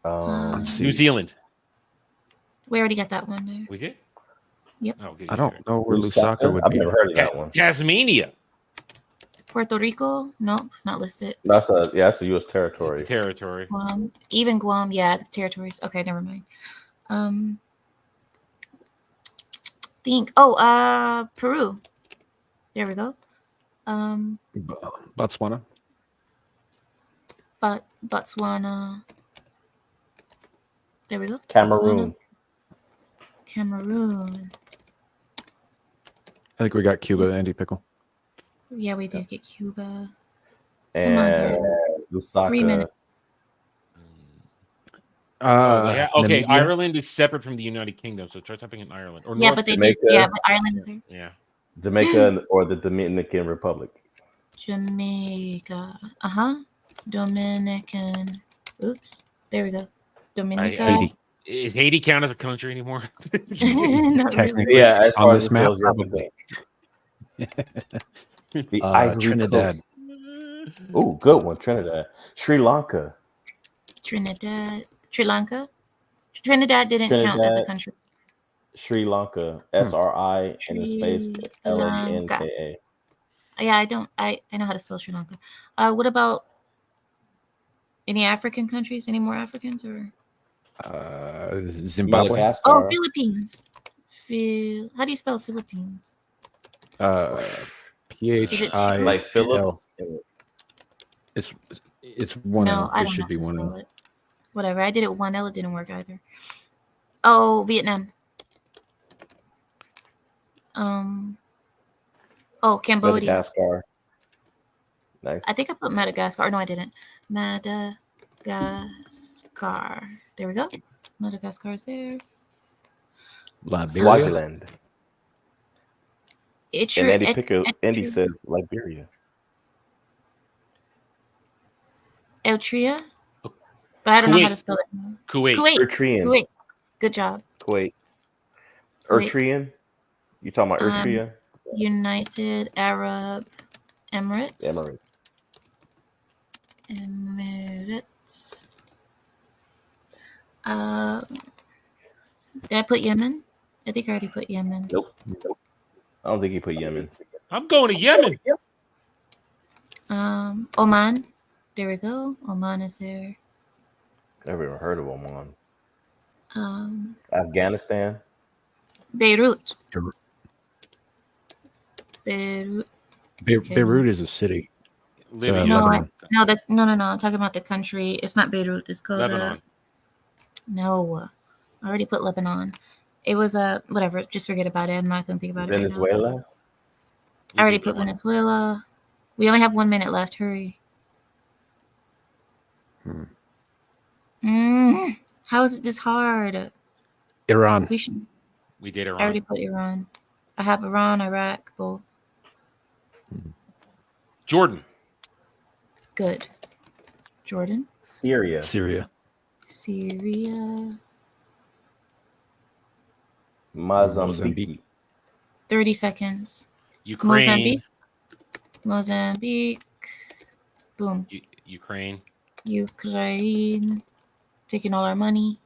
Let's see. New Zealand. We already got that one there. We did? Yep. Oh, okay. I don't know where Lusaka Lusaka? would I've be. never heard of that one. Tasmania. Puerto Rico? No, it's not listed. That's a U.S. territory. Territory. Guam, even Guam, yeah, the territories. Okay, never mind. Peru. There we go. Botswana. Botswana. There we go. Cameroon. Botswana. Cameroon. I think we got Cuba, Andy Pickle. Yeah, we did get Cuba. And Lusaka. 3 minutes. Okay, Namibia. Ireland is separate from the United Kingdom, so try typing in Ireland. Or Yeah, North but they Jamaica. did. Yeah, but Ireland is there. Yeah. Jamaica or the Dominican Republic. Jamaica. Dominican. Oops. There we go. Dominica. Haiti. Is Haiti count as a country anymore? Not Technically. really. Yeah, as On far as this this map, goes, yes, probably. the Ivory Trinidad. Coast. Oh, good one, Trinidad. Sri Lanka. Trinidad. Sri Lanka. Trinidad didn't count as a country. Sri Lanka. SRI in the space Sri LANKA. Yeah, I know how to spell Sri Lanka. What about any African countries? Any more Africans or? Zimbabwe. Madagascar. Oh, Philippines. How do you spell Philippines? PHI. Like Philip. It's one No, L. I It don't should know be how to one spell L. it. Whatever. I did it one L. It didn't work either. Oh, Vietnam. Oh, Cambodia. Madagascar. Nice. I think I put Madagascar. No, I didn't. Madagascar. There we go. Madagascar is there. Liberia. Swaziland. It's And true. Andy says Liberia. Eritrea. But I don't know how to Kuwait. spell it. Kuwait. Eritrean. Kuwait. Good job. Kuwait. Kuwait. Eritrean. You talking about Eritrea? United Arab Emirates. Emirates. Did I put Yemen? I think I already put Yemen. Nope. I don't think he put Yemen. I'm going to Yemen. Oman. There we go. Oman is there. Never even heard of Oman. Beirut. Afghanistan. Beirut is a city. Libya. Lebanon. No. I'm talking about the country. It's not Beirut. It's called Lebanon. No, I already put Lebanon. It was whatever. Just forget about it. I'm not gonna think about it. Venezuela. Right now. I already put Venezuela. We only have 1 minute left. Hurry. How is it this hard? Iran. We did Iran. I already put Iran. I have Iran, Iraq, both. Jordan. Good. Jordan. Syria. Mozambique. 30 seconds. Ukraine. Mozambique. Boom. Ukraine. Taking all our money.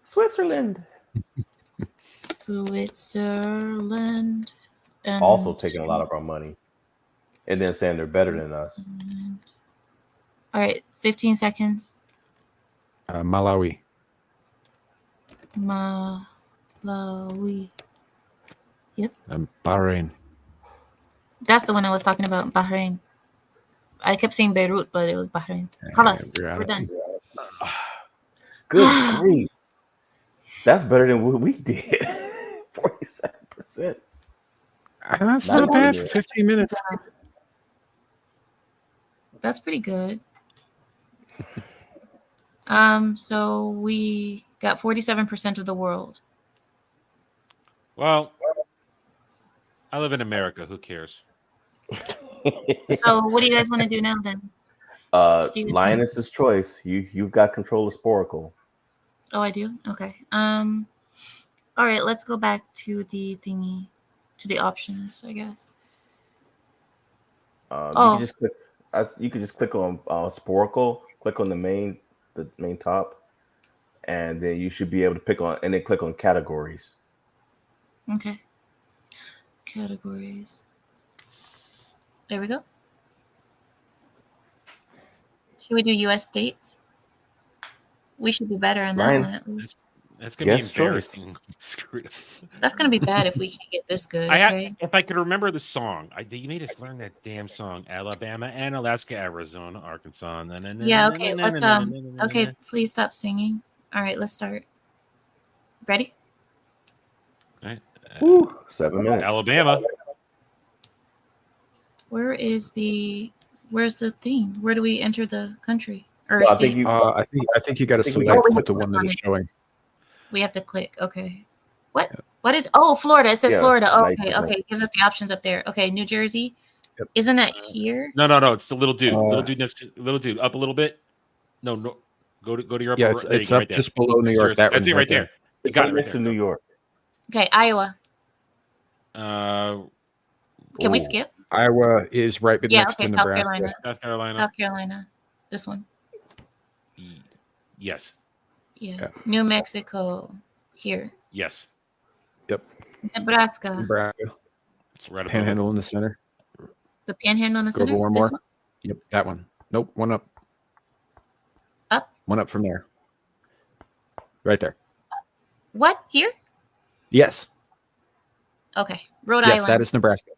Switzerland. And Also taking a lot of our money. And then saying they're better than us. All right, 15 seconds. Malawi. Yep. Bahrain. That's the one I was talking about, Bahrain. I kept saying Beirut, but it was Bahrain. Khalas, we're done. Good grief. That's better than what we did. 47%. That's not bad for 15 minutes. That's pretty good. So we got 47% of the world. Well, I live in America. Who cares? So what do you guys want to do now then? Do you- Lioness's choice. You've got control of Sporacle. Oh, I do? Okay. All right, let's go back to the thingy, to the options, I guess. You Oh. can just click. You can just click on Sporacle. Click on the main top, and then you should be able to pick on and then click on categories. Okay. Categories. There we go. Should we do U.S. states? We should be better on that Lion- one at least. That's gonna Yes, be embarrassing. Screwed up. That's gonna be bad if we can't get this good. I Okay. had, if I could remember the song, you made us learn that damn song. Alabama and Alaska, Arizona, Arkansas. Yeah. Okay. Let's Okay. Please stop singing. All right. Let's start. Ready? Right. 7 minutes. Alabama. Where's the thing? Where do we enter the country or Well, I state? think you. I think you got to think we select got- the one that is showing. We have to click. Okay. What? What is? Oh, Florida. It says Yeah, Florida. Oh, now you okay. can- Okay. It gives us the options up there. Okay. New Jersey. Yep. Isn't that here? No. It's the little dude. Little dude next to little dude. Up a little bit. No. Go to your upper. Yeah, there you it's go, up right there. just below New York. That's That it one right there. You It's got right it right next there. to New York. Okay. Iowa. Can we Ooh. skip? Iowa is right Yeah. next Okay. to South Nebraska. Carolina. South Carolina. South Carolina. This one. Yes. Yeah. New Mexico. Here. Yes. Nebraska. Nebraska. It's right above it. Panhandle in the center. The Panhandle in the Go center. over one This more. one. Yep, that one. Nope, one up. Up. One up from there. Right there. What? Here? Yes. Okay. Rhode Yes, Island. that is Nebraska.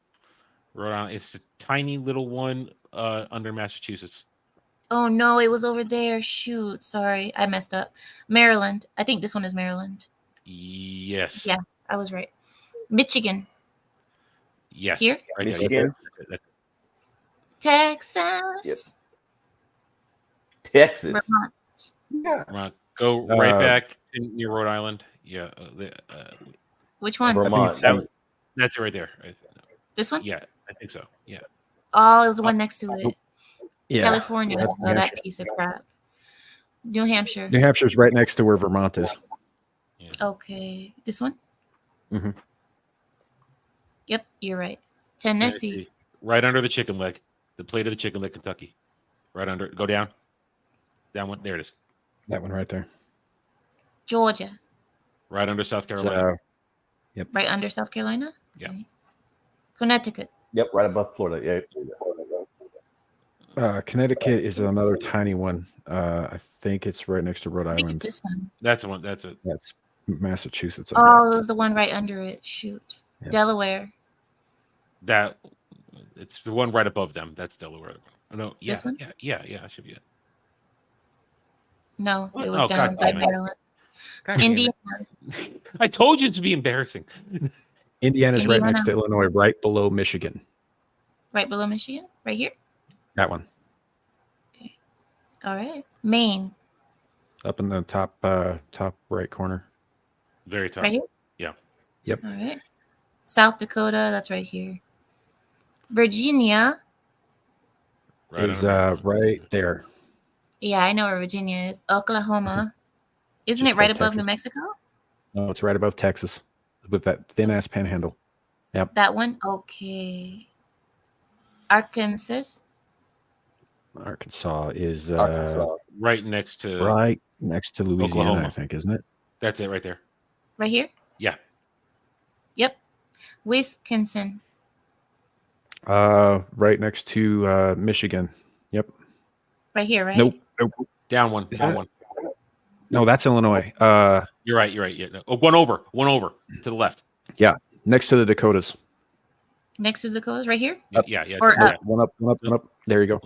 Rhode Island. It's a tiny little one under Massachusetts. Oh no, it was over there. Shoot, sorry, I messed up. Maryland. I think this one is Maryland. Yes. Yeah, I was right. Michigan. Yes. Here? Right there. Michigan. That's it. Texas. Yep. Texas. Vermont. Yeah. Vermont. Go right Uh, back to near Rhode Island. Yeah. Which one? Vermont. That's it right there. This one? Yeah, I think so. Yeah. Oh, it was the one next to it. Yeah. California. That's New Oh, that Hampshire. piece of crap. New Hampshire. New Hampshire's right next to where Vermont is. Yeah. Okay. This one? Mhm. Yep, you're right. Tennessee. Right under the chicken leg. The plate of the chicken leg, Kentucky. Right under. Go down. Down one. There it is. That one right there. Georgia. Right under South Carolina. So, Right under South Carolina? Yeah. Okay. Connecticut. Yep, right above Florida. Yeah. Connecticut is another tiny one. I think it's right next to Rhode I think it's Island. this one. That's the one. That's it. That's Massachusetts. Oh, it was the one right under it. Shoot. Yeah. Delaware. That it's the one right above them. That's Delaware. Oh, no. Yeah. This one? Yeah. I should be it. No, What? it was Oh, down God by damn it. Maryland. God damn it. Indiana. I told you to be embarrassing. Indiana's right next to Indiana. Illinois, right below Michigan. Right below Michigan? Right here? That one. All right. Maine. Up in the top right corner. Very tough. Right here? Yeah. Yep. All right. South Dakota. That's right here. Virginia. Right is under- right there. Yeah, I know where Virginia is. Oklahoma. Isn't Just it right above above New Texas. Mexico? No, it's right above Texas with that thin ass panhandle. That one? Okay. Arkansas. Arkansas is Arkansas. right next to. right next to Louisiana, Oklahoma. I think, isn't it? That's it right there. Right here? Yeah. Yep. Wisconsin. Right next to Michigan. Yep. Right here, right? Nope. Down one. Is Down that- one. No, that's Illinois. You're right. Yeah. No. Oh, one over to the left. Next to the Dakotas. Next to the Dakotas, right here? Yeah. Or to the up. left. One up. There you go.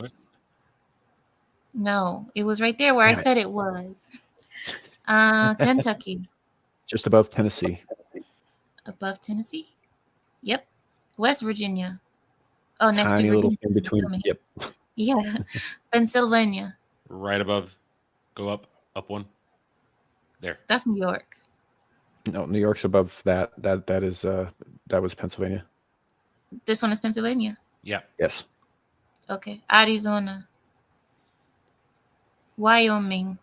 No, it was right there where I Damn it. said it was. Kentucky. Just above Tennessee. Above Tennessee? Yep. West Virginia. Oh, next Tiny to little Virginia. thing between. assuming. Yep. Yeah. Pennsylvania. Right above. Go up one. There. That's New York. No, New York's above that. That was Pennsylvania. This one is Pennsylvania. Yeah. Yes. Okay. Arizona. Wyoming.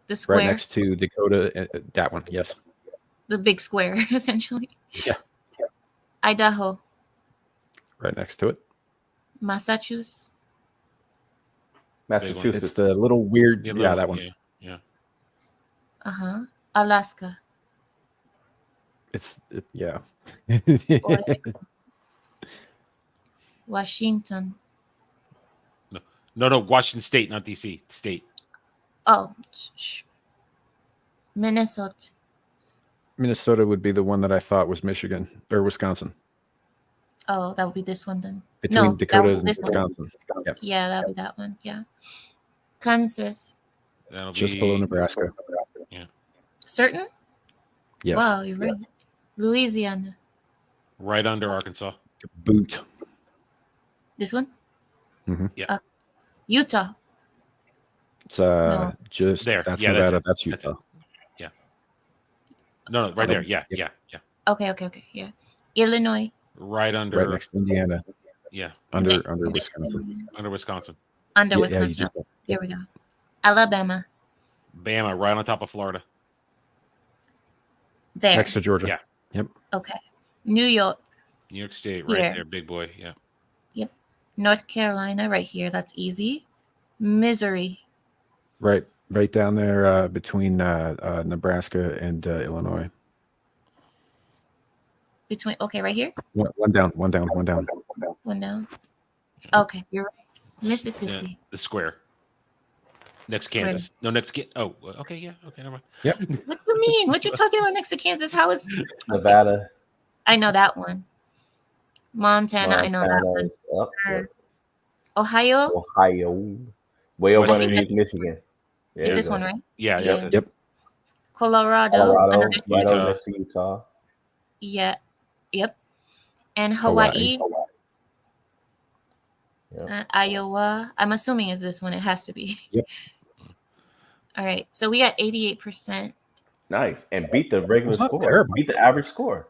The square. Right next to Dakota. That one. Yes. The big square, essentially. Yeah. Idaho. Right next to it. Massachusetts. Massachusetts. It's the little weird. Yeah, Yeah, that one. Yeah. Alaska. Yeah. Washington. No. Washington State, not DC. State. Oh, Minnesota. Minnesota would be the one that I thought was Michigan or Wisconsin. Oh, that would be this one then. Between No, Dakota that and would be this one. Wisconsin. Yep. Yeah, that would be that one. Yeah. Kansas. That'll Just be below Nebraska. Certain? Yes. Wow, you're right. Louisiana. right under Arkansas. Boot. This one? Mhm. Yeah. Utah. It's No. just There. That's Yeah, that's Nevada. it. That's That's it. Utah. No, right there. Yeah. Okay. Yeah. Illinois. Right under. Right next to Indiana. Yeah, Under Next Wisconsin. under Wisconsin. Under Yeah, you Wisconsin. just- Here we go. Alabama. Bama, right on top of Florida. There. Next to Georgia. Yeah. Okay. New York. New York State, right Here. there, big boy. Yeah. North Carolina, right here. That's easy. Missouri. Right down there between Nebraska and Illinois. Okay, right here. One down. One down. Okay, you're right. Mississippi. Yeah, the square. Next Square. Kansas. No, next. Oh, okay, yeah. Okay, never mind. What do you mean? What you talking about next to Kansas? How is? Nevada. I know that one. Montana. I know that one. Montana's up. Yep. Ohio. Ohio. Way over I think underneath Michigan. There Is you this go. one right? Yeah, Yeah. that's it. Yep. Colorado. Colorado, Another state. right Utah. over next to Utah. Yeah. Yep. And Hawaii. Yep. Iowa. I'm assuming is this one. It has to be. Yep. All right. So we got 88%. Nice. And beat the regular It's not score. terrible. Beat the average score.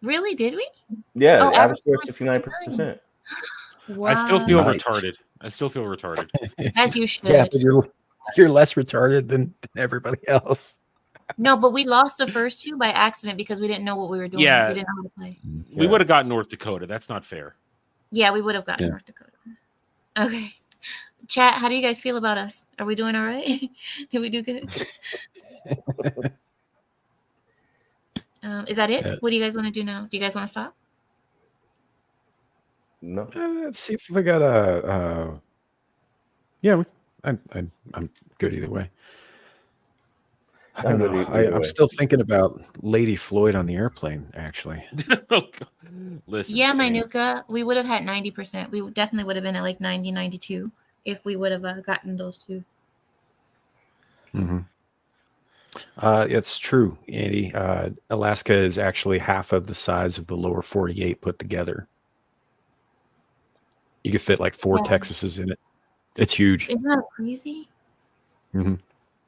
Really? Did we? Yeah, Oh, the average score is average score 69%. Wow. I still feel Nice. retarded. As you should. Yeah, but you're less retarded than everybody else. No, but we lost the first two by accident because we didn't know what we were doing. Yeah. We didn't know how to play. We would have got North Dakota. That's not fair. Yeah, we would have gotten Yeah. North Dakota. Okay. Chat, how do you guys feel about us? Are we doing all right? Did we do good? Is that it? Yeah. What do you guys want to do now? Do you guys want to stop? No. Let's see if we got a. Yeah, I'm good either way. I don't I'm know. good either I'm way. still thinking about Lady Floyd on the airplane. Actually, Oh, God. Listen. Yeah, Saint. Manuka, we would have had 90%. We definitely would have been at like 90, 92 if we would have gotten those two. mm-hmm. It's true, Andy. Alaska is actually half of the size of the lower 48 put together. You could fit like 4 Yeah. Texases in it. It's huge. Isn't that crazy? Mm-hmm.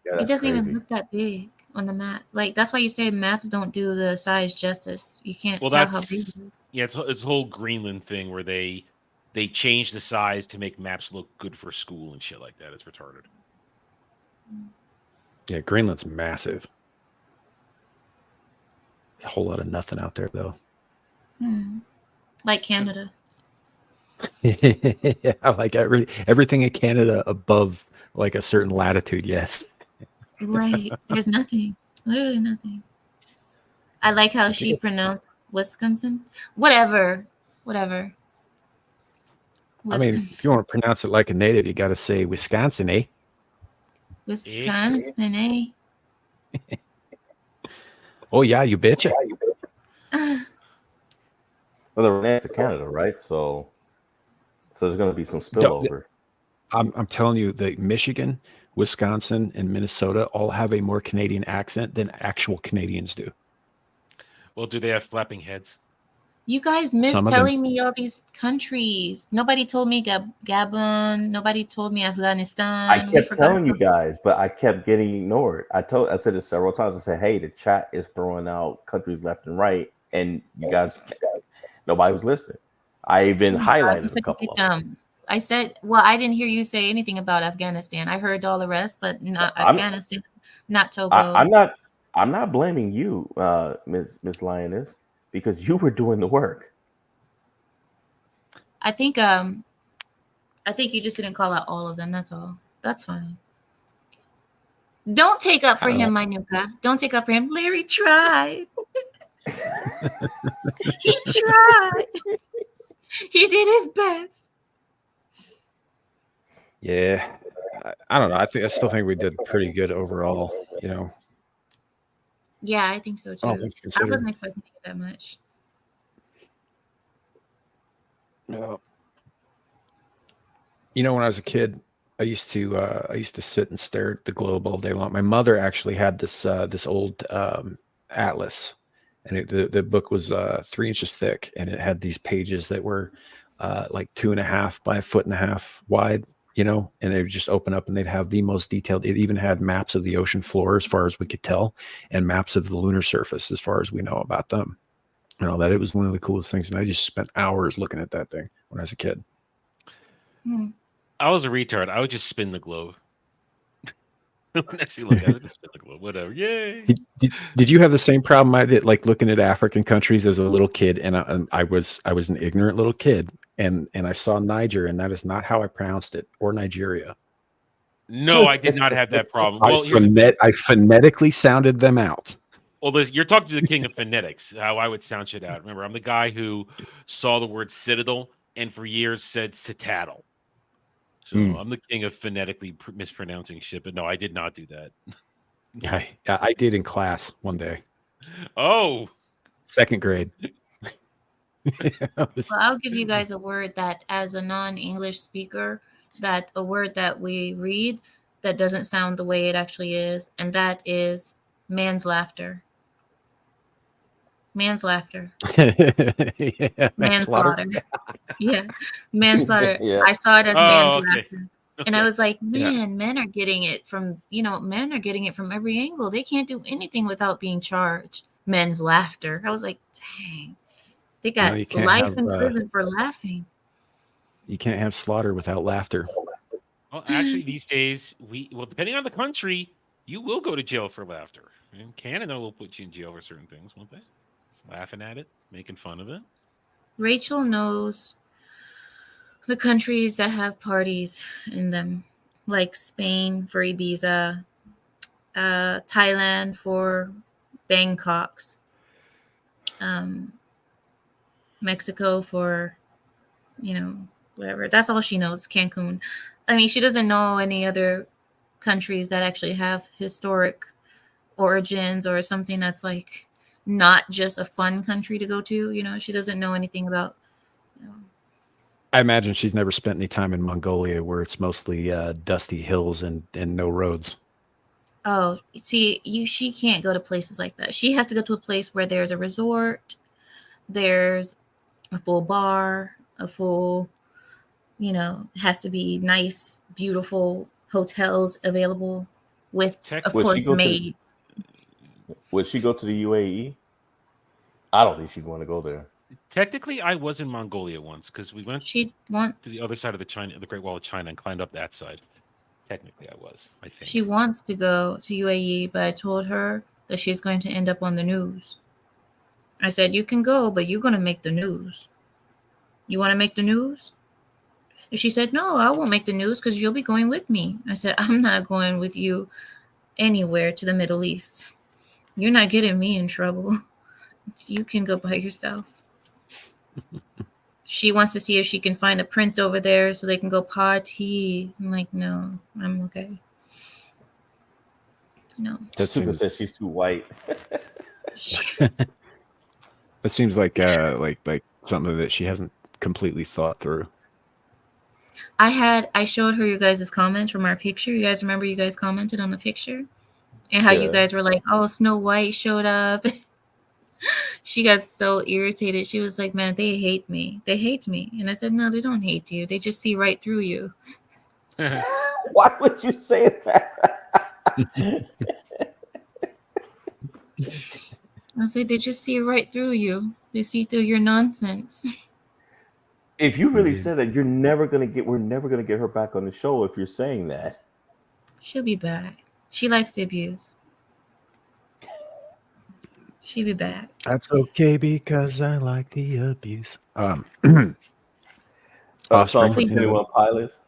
Yeah, It that's doesn't crazy. even look that big on the map. Like that's why you say maps don't do the size justice. You can't Well, tell how that's big it is. yeah. It's a whole Greenland thing where they change the size to make maps look good for school and shit like that. It's retarded. Yeah, Greenland's massive. A whole lot of nothing out there, though. Like Canada. Yeah, like everything in Canada above like a certain latitude. Yes. Right. There's nothing. Literally nothing. I like how she pronounced Wisconsin. Whatever. I mean, if you want to pronounce it like a native, you got to say Wisconsin, eh? Wisconsin, eh? Oh yeah, you betcha. Well, they're next to Canada, right? So there's going to be some spillover. I'm telling you, the Michigan, Wisconsin, and Minnesota all have a more Canadian accent than actual Canadians do. Well, do they have flapping heads? You guys miss Some of them. telling me all these countries. Nobody told me Gabon. Nobody told me Afghanistan. I We kept forgot telling you about- guys, but I kept getting ignored. I said it several times. I said, "Hey, the chat is throwing out countries left and right," and you guys, nobody was listening. I even Oh my God, you're highlighted a such a couple of them. victim. I said, well, I didn't hear you say anything about Afghanistan. I heard all the rest, but not I'm Afghanistan, not I, Togo. I'm not blaming you, Miss Lioness, because you were doing the work. I think you just didn't call out all of them. That's all. That's fine. Don't take up I for don't him, know. Manuka. Don't take up for him. Larry tried. He tried. He did his best. Yeah, I don't know. I still think we did pretty good overall. You know, Yeah, I think so all too. things I considered. wasn't expecting it that much. No. You know, when I was a kid, I used to sit and stare at the globe all day long. My mother actually had this old atlas, and the book was 3 inches thick, and it had these pages that were like 2.5 by 1.5 wide. You know, and they would just open up, and they'd have the most detailed. It even had maps of the ocean floor, as far as we could tell, and maps of the lunar surface, as far as we know about them. And all that. It was one of the coolest things, and I just spent hours looking at that thing when I was a kid. I was a retard. I would just spin the globe. Actually, look at it. Just spin the globe. Whatever. Yay. Did you have the same problem I did, like looking at African countries as a little kid? And I was an ignorant little kid, and I saw Niger, and that is not how I pronounced it, or Nigeria. No, I did not have that problem. Well, I phonetically sounded them out. Well, you're talking to the king of phonetics, how I would sound shit out. Remember, I'm the guy who saw the word citadel and for years said citadel. So I'm the king of phonetically mispronouncing shit, but no, I did not do that. I did in class one day. Oh, 2nd grade. Well, I'll give you guys a word that, as a non-English speaker, that a word that we read that doesn't sound the way it actually is, and that is man's laughter. Man's laughter. Yeah, Manslaughter. Yeah, manslaughter. Yeah. I saw it as man's okay. laughter. And I Okay. was like, Yeah. man, men are getting it from every angle. They can't do anything without being charged. Men's laughter. I was like, dang. They No, got you can't life have in prison for laughing. you can't have slaughter without laughter. Well, actually, these days, depending on the country, you will go to jail for laughter. In Canada, will put you in jail for certain things, won't they? Laughing at it, making fun of it. Rachel knows the countries that have parties in them, like Spain for Ibiza, Thailand for Bangkoks, Mexico for, whatever. That's all she knows, Cancun. I mean, she doesn't know any other countries that actually have historic origins or something that's like not just a fun country to go to. She doesn't know anything about. I imagine she's never spent any time in Mongolia, where it's mostly dusty hills and no roads. Oh, see, she can't go to places like that. She has to go to a place where there's a resort, there's a full bar, a full, has to be nice, beautiful hotels available with, of Would she course, go to maids. Would she go to the UAE? I don't think she'd want to go there. Technically, I was in Mongolia once because we went to the other side of the Great Wall of China, and climbed up that side. Technically, I was. I think She wants to go to UAE, but I told her that she's going to end up on the news. I said, you can go, but you're going to make the news. You want to make the news? And she said, no, I won't make the news because you'll be going with me. I said, I'm not going with you anywhere to the Middle East. You're not getting me in trouble. You can go by yourself. She wants to see if she can find a prince over there so they can go party. I'm like, no, I'm okay. No. Tasuka says she's too white. That seems like something that she hasn't completely thought through. I showed her you guys' comments from our picture. You guys remember you guys commented on the picture? And how you guys were like, oh, Snow White showed up. She got so irritated. She was like, man, they hate me. They hate me. And I said, no, they don't hate you. They just see right through you. Why would you say that? I said, they just see right through you. They see through your nonsense. If you really said that, we're never gonna get her back on the show if you're saying that. She'll be back. She likes the abuse. She'll be back. That's okay because I like the abuse. Song Offspring. for 21 Pilots.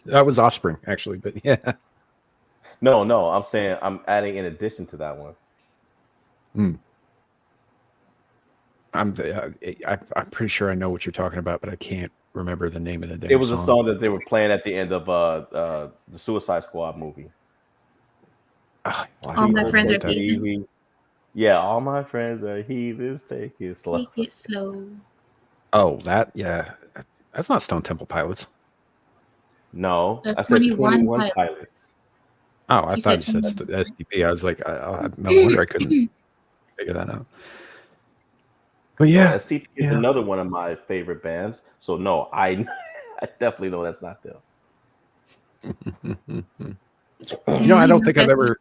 That was Offspring, actually, but yeah. No, I'm saying I'm adding in addition to that one. I'm pretty sure I know what you're talking about, but I can't remember the name of the damn It was song. a song that they were playing at the end of the Suicide Squad movie. All my friends are heathens. Yeah, all my friends are heathens. Take it slow. Take it slow. Oh, that's not Stone Temple Pilots. No, That's I said 21 Pilots. Pilots. Oh, I He thought said you said SDP. I was like, no wonder I couldn't figure that out. But yeah, SDP is another one of my favorite bands. So no, I definitely know that's not them. I don't think I've ever.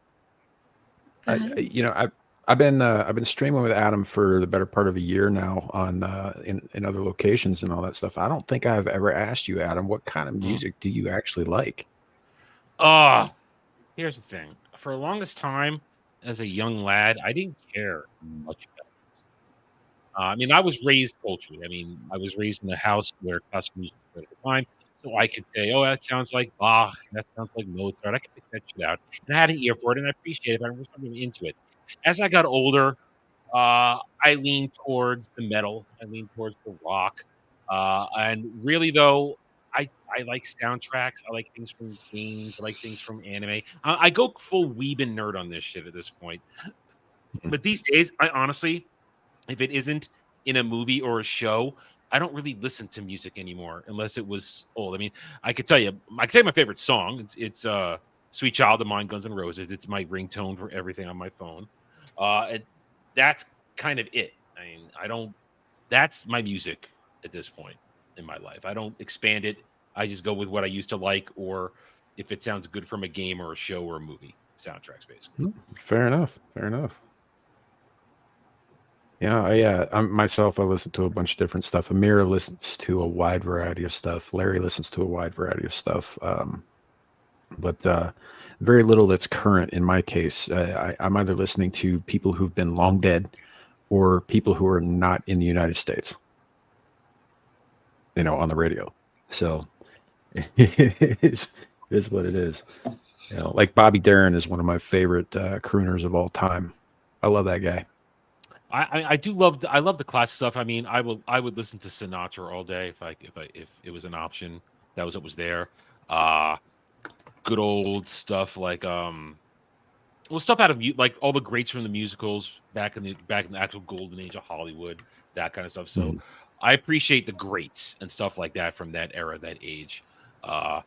I've been streaming with Adam for the better part of a year now on in other locations and all that stuff. I don't think I've ever asked you, Adam, what kind of music do you actually like? Here's the thing. For the longest time, as a young lad, I didn't care much about it. I mean, I was raised culturally. I mean, I was raised in a house where classical music was at the time, so I could say, "Oh, that sounds like Bach. That sounds like Mozart." I could pick that shit out, and I had an ear for it, and I appreciate it. But I was really into it. As I got older, I leaned towards the metal. I leaned towards the rock, and really though, I like soundtracks. I like things from games. I like things from anime. I go full weeb and nerd on this shit at this point. But these days, I honestly, if it isn't in a movie or a show, I don't really listen to music anymore unless it was old. I mean, I could tell you my favorite song. It's "Sweet Child of Mine," Guns N' Roses. It's my ringtone for everything on my phone. And that's kind of it. I mean, I don't. That's my music at this point in my life. I don't expand it. I just go with what I used to like, or if it sounds good from a game or a show or a movie. Soundtracks, basically. Fair enough. Yeah, I myself, I listen to a bunch of different stuff. Amira listens to a wide variety of stuff. Larry listens to a wide variety of stuff. But very little that's current in my case. I'm either listening to people who've been long dead or people who are not in the United States, on the radio. So it is what it is. Like Bobby Darin is one of my favorite crooners of all time. I love that guy. I do love I love the classic stuff. I mean, I would listen to Sinatra all day if it was an option. That was what was there. Good old stuff like stuff out of like all the greats from the musicals back in the actual golden age of Hollywood, that kind of stuff. So I appreciate the greats and stuff like that from that era, that age. I'm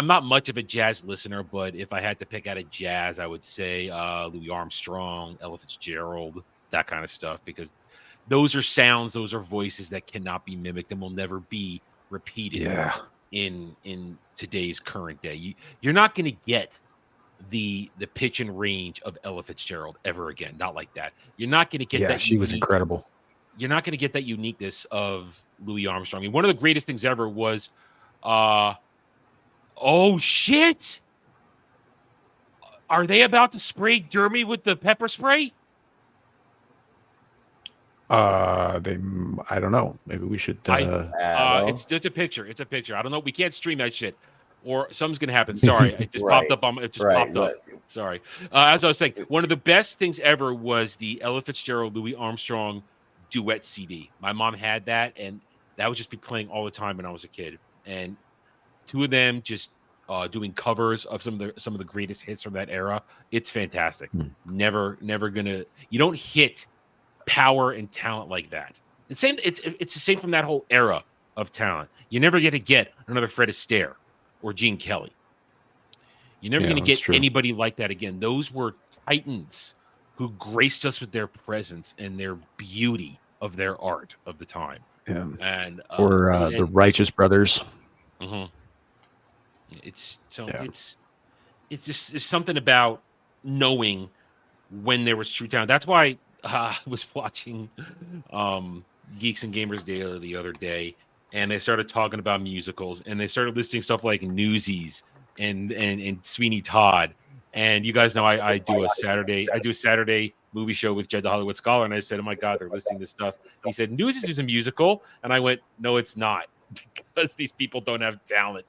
not much of a jazz listener, but if I had to pick out a jazz, I would say Louis Armstrong, Ella Fitzgerald, that kind of stuff, because those are sounds, those are voices that cannot be mimicked and will never be repeated in today's current day. You're not going to get the pitch and range of Ella Fitzgerald ever again. Not like that. You're not going to get that. She was incredible. You're not going to get that uniqueness of Louis Armstrong. I mean, one of the greatest things ever was, oh shit! Are they about to spray Jeremy with the pepper spray? I don't know. Maybe we should. It's just a picture. It's a picture. I don't know. We can't stream that shit, or something's gonna happen. Sorry, it just popped up. Popped up. Sorry. As I was saying, one of the best things ever was the Ella Fitzgerald Louis Armstrong duet CD. My mom had that, and that would just be playing all the time when I was a kid. And two of them just doing covers of some of the greatest hits from that era. It's fantastic. Never gonna. You don't hit power and talent like that. It's the same from that whole era of talent. You never get to get another Fred Astaire or Gene Kelly. You're never going to get anybody like that again. Those were titans who graced us with their presence and their beauty of their art of the time. Yeah. And the Righteous Brothers. Mm-hmm. It's just there's something about knowing when there was true talent. That's why I was watching Geeks and Gamers Daily the other day, and they started talking about musicals, and they started listing stuff like Newsies and Sweeney Todd. And you guys know I do a Saturday movie show with Jed the Hollywood Scholar, and I said, "Oh my God, they're listing this stuff." He said, "Newsies is a musical," and I went, "No, it's not, because these people don't have talent."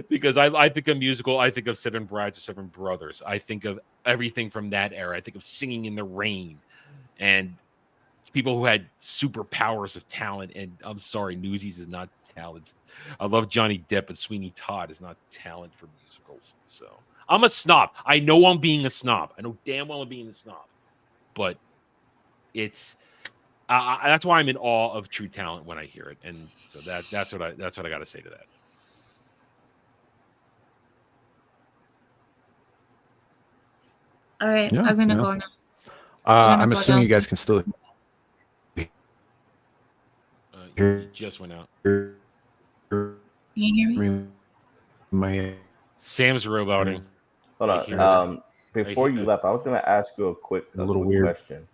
Because I think of musical, I think of Seven Brides or Seven Brothers. I think of everything from that era. I think of Singing in the Rain and people who had superpowers of talent. And I'm sorry, Newsies is not talent. I love Johnny Depp, but Sweeney Todd is not talent for musicals. So I'm a snob. I know I'm being a snob. I know damn well I'm being a snob, but it's that's why I'm in awe of true talent when I hear it. And so that's what I got to say to that. All right, Yeah, I'm gonna yeah. go now. I'm go assuming you guys downstairs. can still You just went out. hear Can you hear me? my Sam's roboting. Hold I on. hear it. Before you left, I was going to ask you a quick weird. question.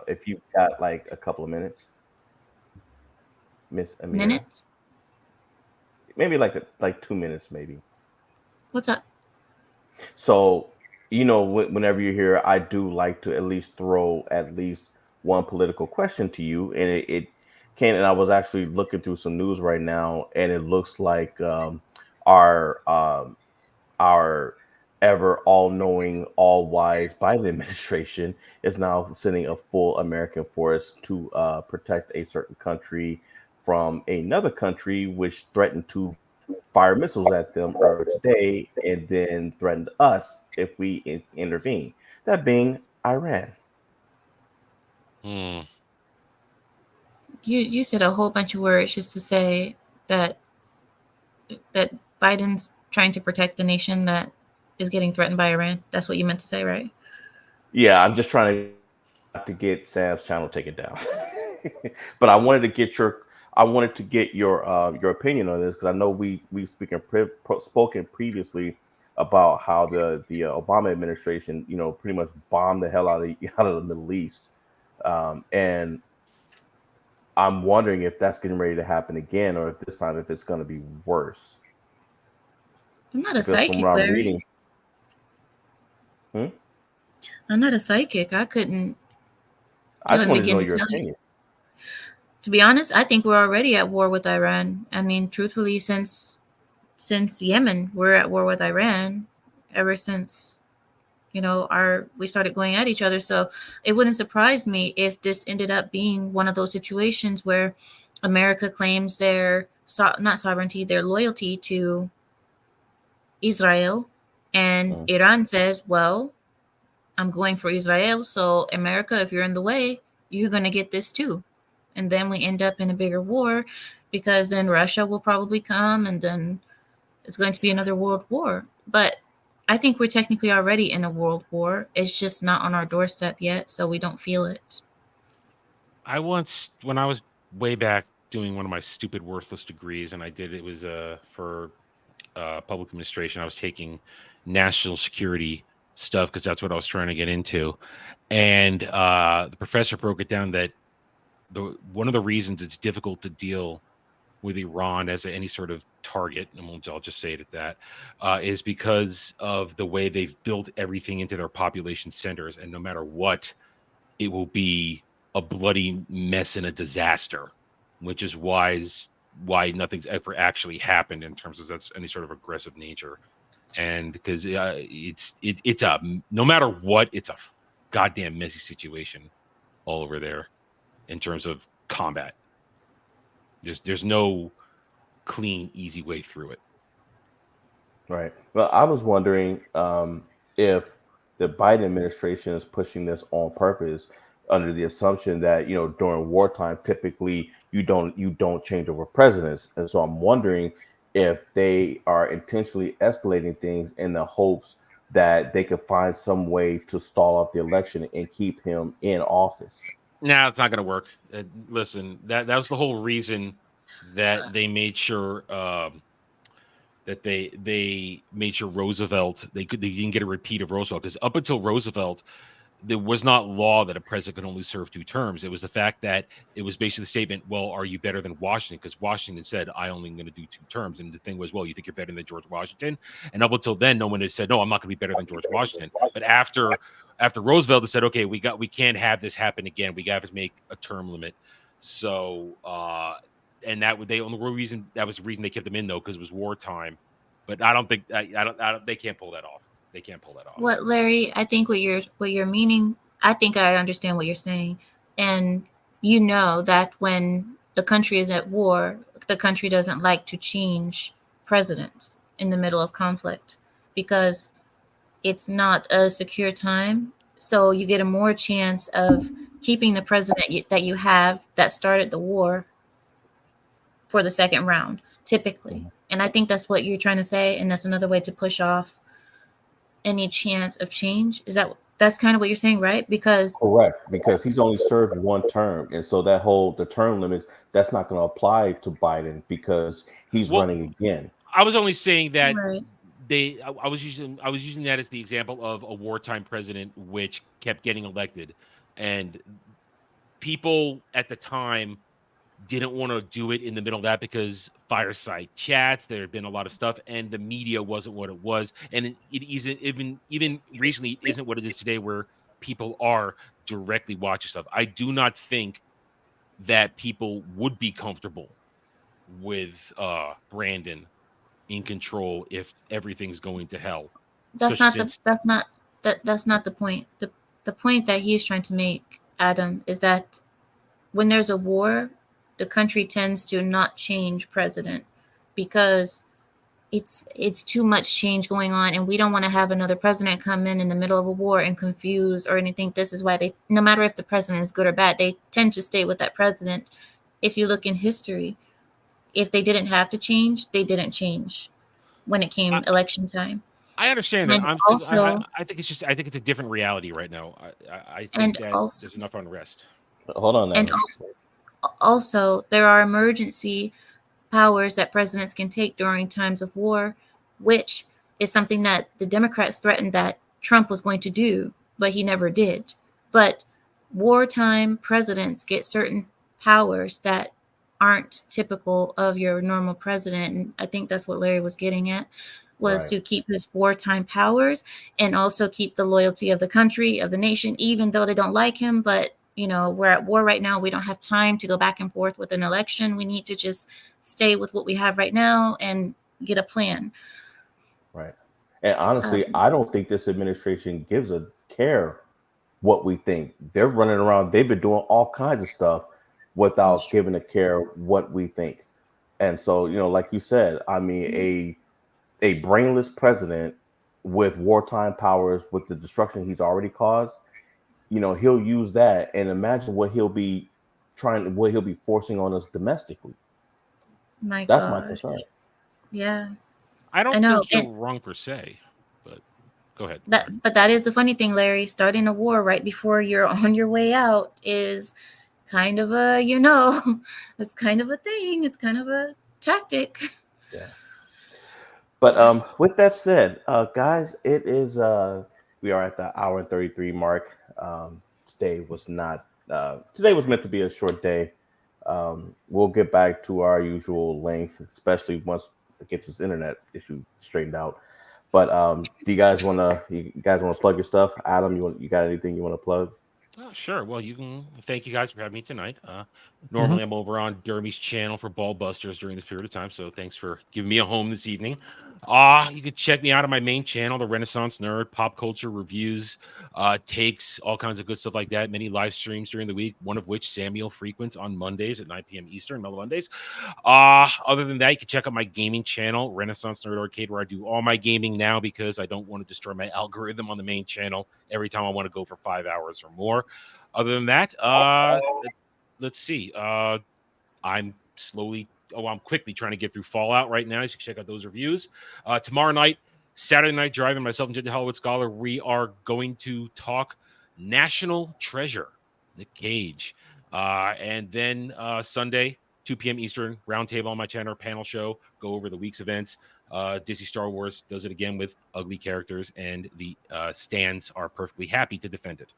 If you've got like a couple of minutes, Miss Amira. Minutes? Maybe like 2 minutes, maybe. What's up? So, whenever you're here, I do like to at least throw at least one political question to you, and it can. And I was actually looking through some news right now, and it looks like our our ever all-knowing, all-wise Biden administration is now sending a full American force to protect a certain country from another country, which threatened to fire missiles at them earlier today, and then threatened us if we intervene. That being Iran. Hmm. You said a whole bunch of words just to say that Biden's trying to protect the nation that is getting threatened by Iran. That's what you meant to say, right? Yeah, I'm just trying to get Sam's channel taken down. But I wanted to get your opinion on this, because I know we've spoken previously about how the Obama administration, pretty much bombed the hell out of the Middle East, and I'm wondering if that's getting ready to happen again, or if this time if it's going to be worse. I'm not a Because from psychic, what I'm Larry. reading, I'm not a psychic. I couldn't I just wanted to begin know to your tell you. opinion. To be honest, I think we're already at war with Iran. I mean, truthfully, since Yemen, we're at war with Iran ever since we started going at each other. So it wouldn't surprise me if this ended up being one of those situations where America claims their not sovereignty, their loyalty to Israel, and Iran says, well, I'm going for Israel, so America, if you're in the way, you're going to get this too. And then we end up in a bigger war, because then Russia will probably come, and then it's going to be another world war. But I think we're technically already in a world war. It's just not on our doorstep yet, so we don't feel it. When I was way back doing one of my stupid, worthless degrees, and it was for public administration. I was taking national security stuff because that's what I was trying to get into. And the professor broke it down that one of the reasons it's difficult to deal with Iran as any sort of target, and I'll just say it at that, is because of the way they've built everything into their population centers, and no matter what, it will be a bloody mess and a disaster, which is why nothing's ever actually happened in terms of that's any sort of aggressive nature. And because it's a, no matter what, it's a goddamn messy situation all over there in terms of combat. There's no clean, easy way through it. Right. Well, I was wondering if the Biden administration is pushing this on purpose, under the assumption that during wartime typically you don't change over presidents, and so I'm wondering if they are intentionally escalating things in the hopes that they could find some way to stall out the election and keep him in office. Nah, it's not going to work. Listen, that was the whole reason that they made sure that they made sure Roosevelt they didn't get a repeat of Roosevelt, because up until Roosevelt, there was not law that a president could only serve 2 terms. It was the fact that it was basically the statement, well, are you better than Washington? Because Washington said, I only going to do 2 terms. And the thing was, well, you think you're better than George Washington? And up until then, no one had said, no, I'm not going to be better than George Washington. But after Roosevelt had said, okay, we can't have this happen again. We got to make a term limit. So, and that was the reason they kept him in, though, because it was wartime. But I don't think they can't pull that off. They can't pull that off. What, Larry? I think what you're meaning. I think I understand what you're saying, and you know that when the country is at war, the country doesn't like to change presidents in the middle of conflict because it's not a secure time. So you get a more chance of keeping the president that you have that started the war for the second round, typically. And I think that's what you're trying to say, and that's another way to push off any chance of change. That's kind of what you're saying, right? Because Correct, because he's only served 1 term, and so the term limits, that's not going to apply to Biden because he's running again. I was only saying that right. I was using that as the example of a wartime president which kept getting elected, and people at the time didn't want to do it in the middle of that because fireside chats, there had been a lot of stuff, and the media wasn't what it was, and it isn't even recently isn't what it is today, where people are directly watching stuff. I do not think that people would be comfortable with Brandon in control if everything's going to hell. That's not the point. The point that he's trying to make, Adam, is that when there's a war, the country tends to not change president because it's too much change going on, and we don't want to have another president come in the middle of a war and confuse or anything. This is why they, no matter if the president is good or bad, they tend to stay with that president. If you look in history, if they didn't have to change, they didn't change when it came election time. I understand that. I think it's a different reality right now. I think that there's enough unrest. Hold on now. And also, there are emergency powers that presidents can take during times of war, which is something that the Democrats threatened that Trump was going to do, but he never did. But wartime presidents get certain powers that aren't typical of your normal president. And I think that's what Larry was getting at, was to keep his wartime powers and also keep the loyalty of the country, of the nation, even though they don't like him. But we're at war right now. We don't have time to go back and forth with an election. We need to just stay with what we have right now and get a plan. Right. And honestly, I don't think this administration gives a care what we think. They're running around. They've been doing all kinds of stuff without giving a care what we think. And so, like you said, I mean, a brainless president with wartime powers, with the destruction he's already caused, he'll use that, and imagine what he'll be forcing on us domestically. That's my concern. Yeah, I don't think you're wrong per se, but go ahead. But that is the funny thing, Larry. Starting a war right before you're on your way out is kind of a, it's kind of a thing. It's kind of a tactic. Yeah. But with that said, guys, it is we are at the hour and 33 mark. Today was meant to be a short day. We'll get back to our usual length, especially once it gets this internet issue straightened out. But do you guys want to plug your stuff? Adam, you got anything you want to plug? Sure. Well, thank you guys for having me tonight. Normally I'm over on Dermy's channel for Ball Busters during this period of time, so thanks for giving me a home this evening. You can check me out on my main channel, The Renaissance Nerd, pop culture reviews, takes, all kinds of good stuff like that. Many live streams during the week, one of which Samuel frequents on Mondays at 9 p.m. Eastern, Mellow Mondays. Other than that, you can check out my gaming channel, Renaissance Nerd Arcade, where I do all my gaming now because I don't want to destroy my algorithm on the main channel every time I want to go for 5 hours or more. Other than that, let's see. I'm quickly trying to get through Fallout right now. You can check out those reviews. Tomorrow night, Saturday Night Driving, myself and Jed the Hollywood Scholar, we are going to talk National Treasure, Nick Cage. And then Sunday, 2 p.m. Eastern, roundtable on my channel, panel show, go over the week's events. Disney Star Wars does it again with ugly characters, and the stands are perfectly happy to defend it.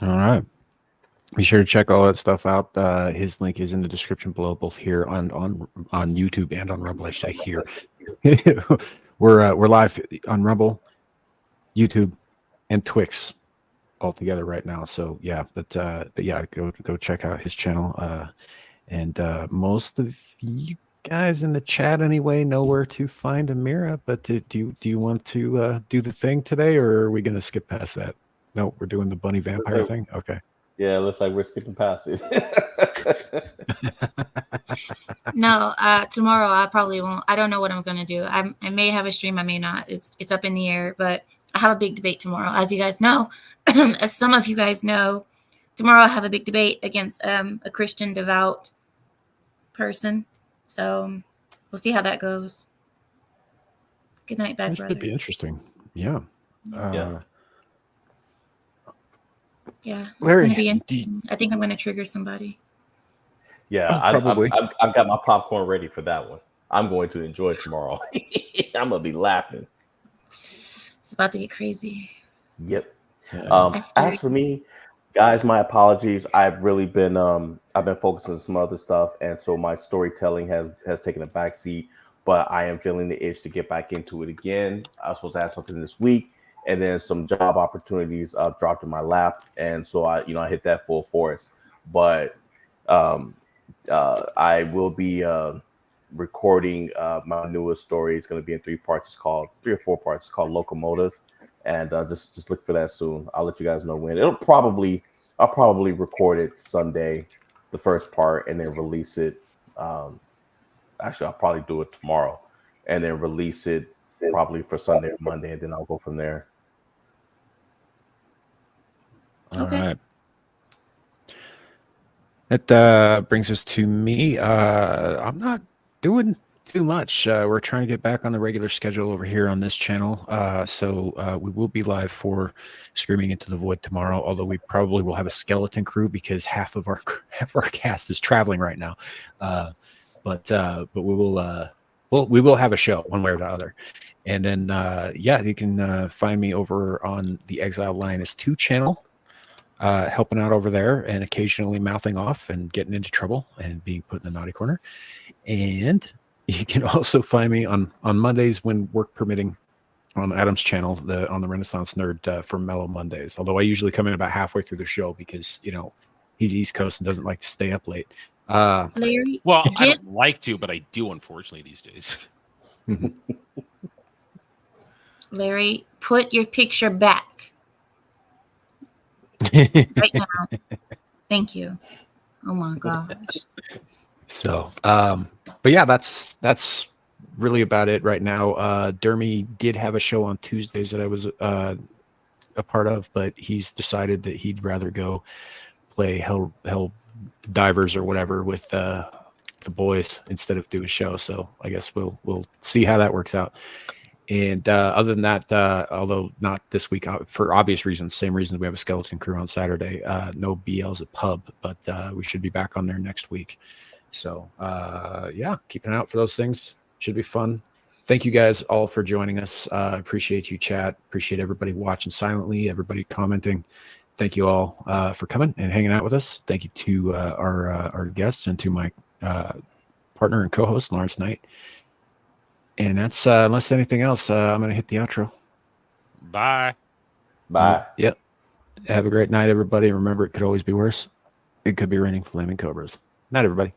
All right. Be sure to check all that stuff out. His link is in the description below, both here on YouTube and on Rumble. I say here. We're live on Rumble, YouTube, and Twix all together right now. So yeah, but yeah, go check out his channel. And most of you guys in the chat anyway know where to find Amira. But do you want to do the thing today, or are we gonna skip past that? No, we're doing the bunny vampire thing. Okay. Yeah, looks like we're skipping past it. No, tomorrow I probably won't. I don't know what I'm gonna do. I may have a stream, I may not. It's up in the air, but I have a big debate tomorrow. As you guys know, as some of you guys know, tomorrow I have a big debate against a Christian devout person. So we'll see how that goes. Good night, bad That brother. should be interesting. Yeah. Yeah. Yeah, it's Larry, gonna be interesting. I think I'm gonna trigger somebody. Yeah, Probably. I've got my popcorn ready for that one. I'm going to enjoy it tomorrow. I'm gonna be laughing. It's about to get crazy. Yep. That's As scary. for me, guys, my apologies. I've really been I've been focusing on some other stuff, and so my storytelling has taken a backseat. But I am feeling the itch to get back into it again. I was supposed to have something this week, and then some job opportunities dropped in my lap, and so I hit that full force. But I will be recording my newest story. It's going to be in 3 parts. It's called 3 or 4 parts. It's called Locomotive, and just look for that soon. I'll let you guys know when. I'll probably record it Sunday, the first part, and then release it. Actually, I'll probably do it tomorrow, and then release it probably for Sunday or Monday, and then I'll go from there. All Okay. right. That brings us to me. I'm not doing too much. We're trying to get back on the regular schedule over here on this channel. So we will be live for Screaming Into the Void tomorrow, although we probably will have a skeleton crew because half of our cast is traveling right now. But we will have a show one way or the other. And then yeah, you can find me over on the Exile Lioness 2 channel. Helping out over there and occasionally mouthing off and getting into trouble and being put in the naughty corner. And you can also find me on Mondays when work permitting on Adam's channel, on the Renaissance Nerd for Mellow Mondays. Although I usually come in about halfway through the show because, he's East Coast and doesn't like to stay up late. Larry, Well, I don't like to, but I do, unfortunately, these days. Larry, put your picture back right now. Thank you. Oh my gosh. So, but yeah, that's really about it right now. Dermy did have a show on Tuesdays that I was a part of, but he's decided that he'd rather go play Hell Divers or whatever with the boys instead of do a show. So I guess we'll see how that works out. And other than that, although not this week for obvious reasons, same reasons we have a skeleton crew on Saturday, no BLs at pub, but we should be back on there next week. So yeah, keep an eye out for those things. Should be fun. Thank you guys all for joining us. Appreciate you, chat. Appreciate everybody watching silently, everybody commenting. Thank you all for coming and hanging out with us. Thank you to our guests and to my partner and co-host, Lawrence Knight. And that's unless anything else, I'm going to hit the outro. Bye. Bye. Yep. Have a great night, everybody. Remember, it could always be worse. It could be raining flaming cobras. Night, everybody.